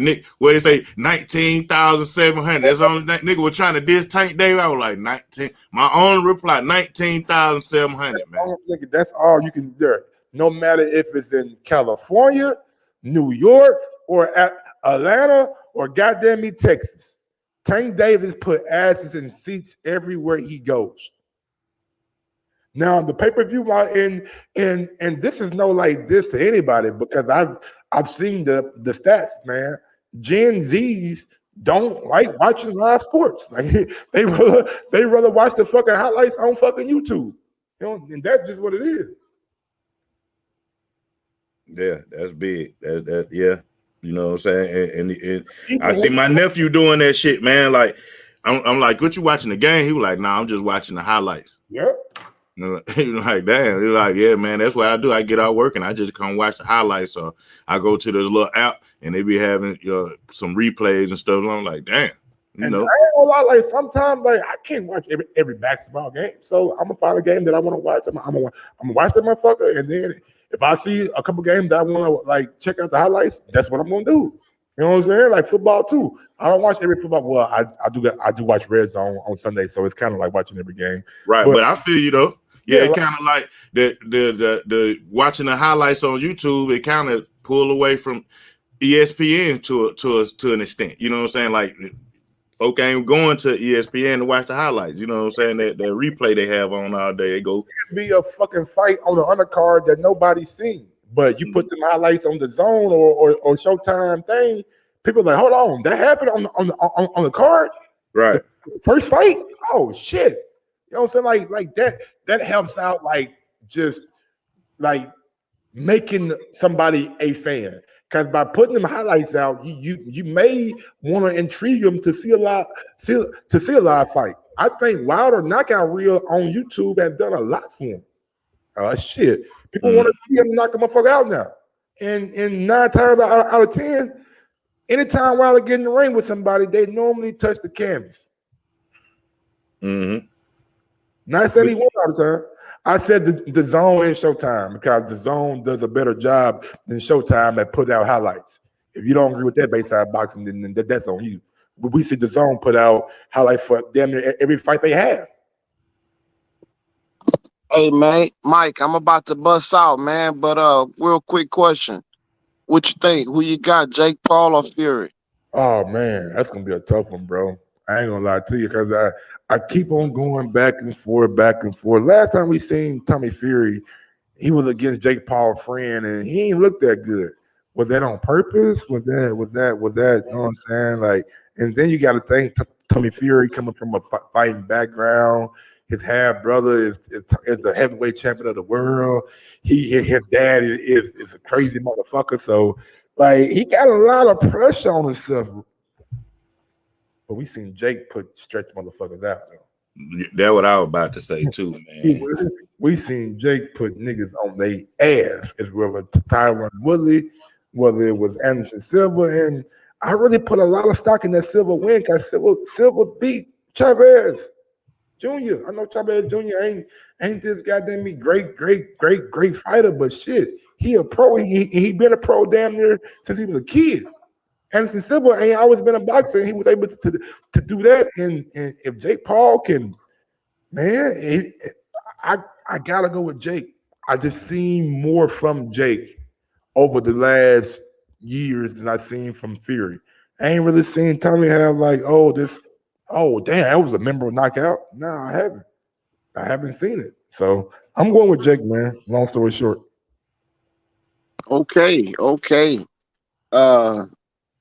Nick, what they say, 19,700. That's only that nigga was trying to diss Tank Dave. I was like, 19. My only reply, 19,700, man. Nigga, that's all you can do. No matter if it's in California, New York, or Atlanta, or goddamn me, Texas. Tank Davis put asses in seats everywhere he goes. Now the pay-per-view, and this is no like this to anybody because I've seen the stats, man. Gen Zs don't like watching live sports. Like they rather watch the fucking highlights on fucking YouTube. You know, and that's just what it is. Yeah, that's big. That yeah. You know what I'm saying? And I see my nephew doing that shit, man. Like I'm like, what you watching the game? He was like, nah, I'm just watching the highlights. Yeah. He was like, damn. He was like, yeah, man, that's what I do. I get out work and I just come watch the highlights. So I go to this little app and they be having some replays and stuff. And I'm like, damn. You know, I ain't gonna lie, like sometimes like I can't watch every basketball game. So I'm gonna find a game that I want to watch. I'm gonna watch that motherfucker, and then if I see a couple games that I want to like check out the highlights, that's what I'm gonna do. You know what I'm saying? Like football too. I don't watch every football. Well, I do watch Red Zone on Sunday, so it's kind of like watching every game. Right, but I feel you though. Yeah, it kind of like the watching the highlights on YouTube. It kind of pull away from ESPN to an extent. You know what I'm saying? Like, okay, I'm going to ESPN to watch the highlights. You know what I'm saying? That replay they have on all day. They go be a fucking fight on the undercard that nobody's seen, but you put them highlights on the Zone or Showtime thing. People are like, hold on, that happened on the card, right? The first fight. Oh shit. You know what I'm saying? Like that helps out, like just like making somebody a fan. Because by putting them highlights out, you may want to intrigue them to see a live fight. I think Wilder Knockout Reel on YouTube has done a lot for him. Shit, people want to see him knock a motherfucker out now. And 9 times out of 10, anytime Wilder get in the ring with somebody, they normally touch the canvas. Mm-hmm. Not saying he won all the time. I said the Zone and Showtime because the Zone does a better job than Showtime at putting out highlights. If you don't agree with that Bayside Boxing, then that's on you. But we see the Zone put out highlights for damn near every fight they have. Hey, man, Mike, I'm about to bust out, man. But real quick question: what you think? Who you got, Jake Paul or Fury? Oh man, that's gonna be a tough one, bro. I ain't gonna lie to you because I keep on going back and forth, back and forth. Last time we seen Tommy Fury, he was against Jake Paul friend, and he ain't looked that good. Was that on purpose? Was that? You know what I'm saying? Like, and then you got to think Tommy Fury coming from a fighting background. His half brother is the heavyweight champion of the world. His dad is a crazy motherfucker. So like he got a lot of pressure on himself. But we seen Jake put stretch motherfuckers out though. That's what I was about to say too, man. We seen Jake put niggas on their ass. It's whether Tyron Woodley, whether it was Anderson Silva, and I really put a lot of stock in that Silva win because Silva beat Chavez Jr. I know Chavez Jr. ain't this goddamn me great fighter, but shit, he a pro. He been a pro damn near since he was a kid. Anderson Silva ain't always been a boxer, and he was able to do that. And if Jake Paul can, man, I gotta go with Jake. I just seen more from Jake over the last years than I seen from Fury. I ain't really seen Tommy have like, oh damn, that was a memorable knockout. No, I haven't. I haven't seen it. So I'm going with Jake, man. Long story short. Okay.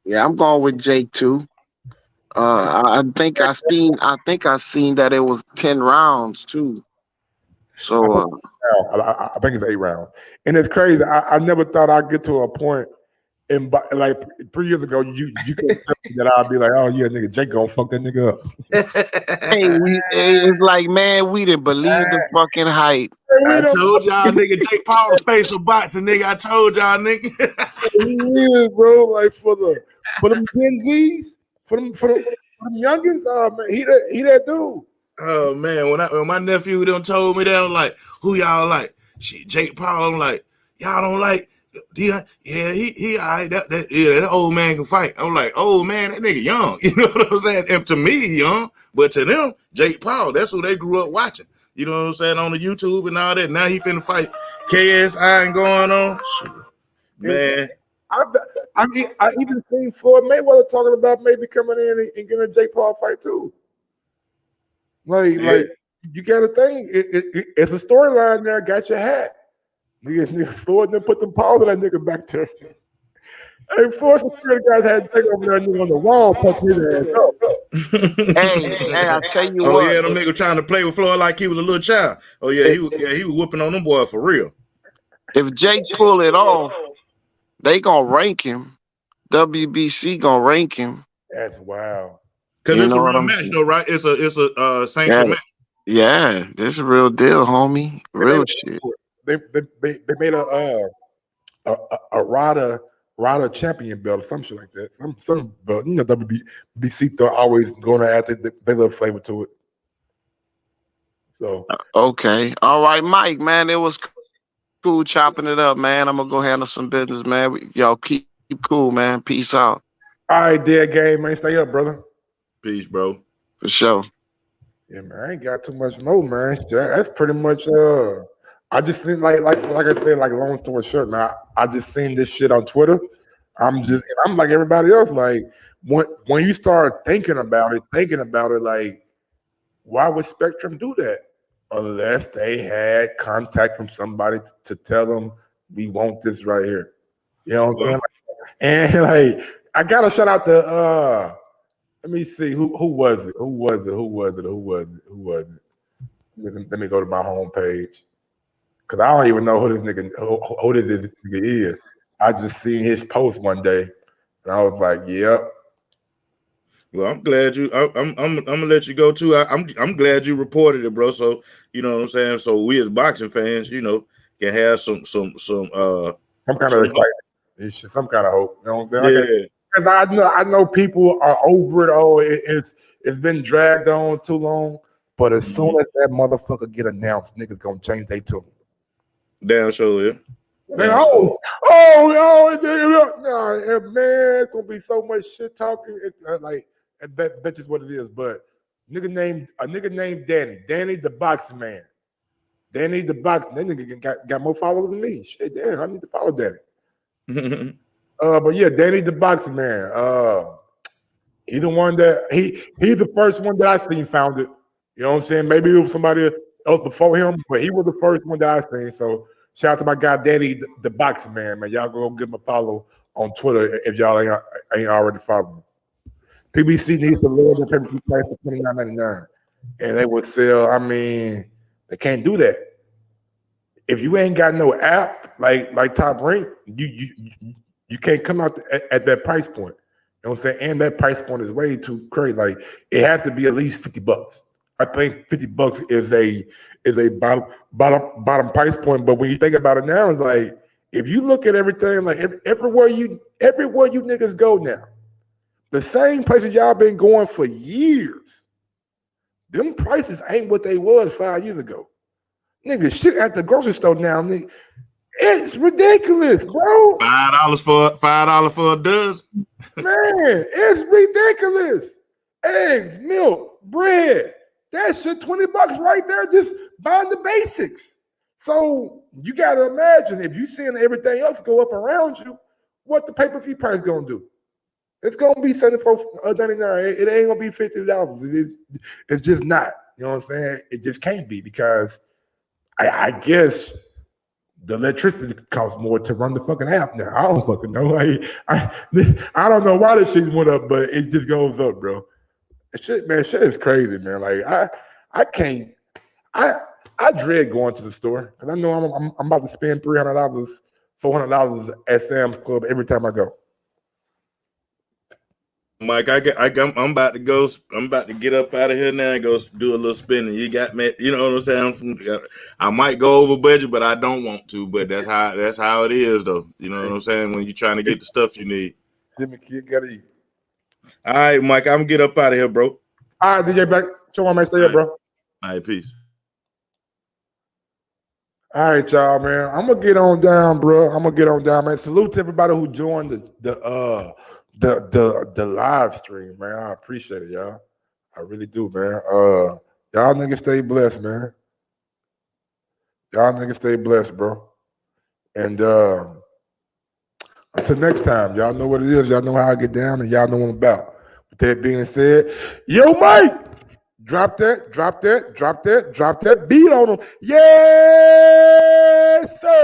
Yeah, I'm going with Jake too. I think I seen that it was 10 rounds too. So I think it's 8 rounds. And it's crazy. I never thought I'd get to a point in like 3 years ago, you could tell me that I'd be like, oh yeah, nigga, Jake gonna fuck that nigga up. it's like, man, we didn't believe the fucking hype. I told y'all, nigga, Jake Paul the face of boxing, nigga. I told y'all, nigga. He is, bro. Like for them Gen Zs, for them youngins, oh man, he that dude. Oh man, when my nephew them told me that, I'm like, who y'all like? Shit, Jake Paul. I'm like, y'all don't like. He all right. That old man can fight. I'm like, oh man, that nigga young. You know what I'm saying? And to me, he young, but to them, Jake Paul, that's who they grew up watching. You know what I'm saying? On the YouTube and all that. Now he finna fight KSI and going on. Man. I even seen Floyd Mayweather talking about maybe coming in and getting a Jake Paul fight too. Like you got to think it's a storyline there. Got your hat. Nigga, Floyd then put them paws on that nigga back there. Hey, Floyd, security guys had to take over there nigga on the wall, punch his ass up. Hey, I tell you what. Oh yeah, them niggas trying to play with Floyd like he was a little child. Oh yeah, he was whooping on them boys for real. If Jake pull it off, they gonna rank him. WBC gonna rank him. That's wild. Because it's a real match, though, right? It's a sanctioned match. Yeah, this is a real deal, homie. Real shit. They made a RADA champion belt or some shit like that. Some belt. You know, WBC they're always going to add they love flavor to it. So okay, all right, Mike, man, it was cool chopping it up, man. I'm gonna go handle some business, man. Y'all keep cool, man. Peace out. All right, dead game, man. Stay up, brother. Peace, bro. For sure. Yeah, man. I ain't got too much more, man. That's pretty much I just seen like I said, like long story short, man. I just seen this shit on Twitter. I'm like everybody else. Like when you start thinking about it, like why would Spectrum do that unless they had contact from somebody to tell them we want this right here? You know what I'm saying? And like I gotta shout out to let me see who was it? Let me go to my homepage. Cause I don't even know who this nigga is. I just seen his post one day, and I was like, "Yep." Well, I'm glad you. I'm gonna let you go too. I'm glad you reported it, bro. So you know what I'm saying. So we as boxing fans, you know, can have some kind of excitement, some kind of hope. You know what I'm saying? Yeah. Because I know people are over it. Oh, it's been dragged on too long. But as soon as that motherfucker get announced, niggas gonna change their tune. Damn sure, yeah. Man, man, it's gonna be so much shit talking. That's just what it is. But a nigga named Danny the boxing man. Danny the Box. That nigga got more followers than me. Shit, damn, I need to follow Danny. But yeah, Danny the Boxing Man. He the one that he the first one that I seen found it. You know what I'm saying? Maybe it was somebody else before him, but he was the first one that I seen. So shout out to my guy Danny the Boxing Man. Man, y'all go give him a follow on Twitter if y'all ain't already following. PBC needs to lower the pay-per-view price to $29.99, and they would sell. I mean, they can't do that. If you ain't got no app like Top Rank, you can't come out at that price point. You know what I'm saying? And that price point is way too crazy. Like it has to be at least $50. I think $50 is a bottom price point. But when you think about it now, it's like if you look at everything, like everywhere you niggas go now, the same places y'all been going for years, them prices ain't what they was 5 years ago. Nigga, shit at the grocery store now, nigga. It's ridiculous, bro. $5 for a dozen. Man, it's ridiculous. Eggs, milk, bread. That shit $20 right there, just buying the basics. So you gotta imagine if you seeing everything else go up around you, what the pay-per-view price gonna do? It's gonna be $74.99. It ain't gonna be $50. It's just not. You know what I'm saying? It just can't be because I guess the electricity costs more to run the fucking app now. I don't fucking know. I don't know why this shit went up, but it just goes up, bro. Shit is crazy, man. Like I can't. I dread going to the store because I know I'm about to spend $300, $400 at Sam's Club every time I go. Mike, I'm about to go. I'm about to get up out of here now and go do a little spinning. You got me. You know what I'm saying? I might go over budget, but I don't want to. But that's how it is, though. You know what I'm saying? When you're trying to get the stuff you need. Jimmy Kid gotta eat. All right, Mike. I'm gonna get up out of here, bro. All right, DJ Black. Show my man stay up, bro. All right, peace. All right, y'all, man. I'm gonna get on down, bro. I'm gonna get on down, man. Salute to everybody who joined the live stream, man. I appreciate it, y'all. I really do, man. Y'all niggas stay blessed, man. Y'all niggas stay blessed, bro. And until next time, y'all know what it is. Y'all know how I get down, and y'all know what I'm about. With that being said, yo, Mike, drop that beat on them. Yes, sir.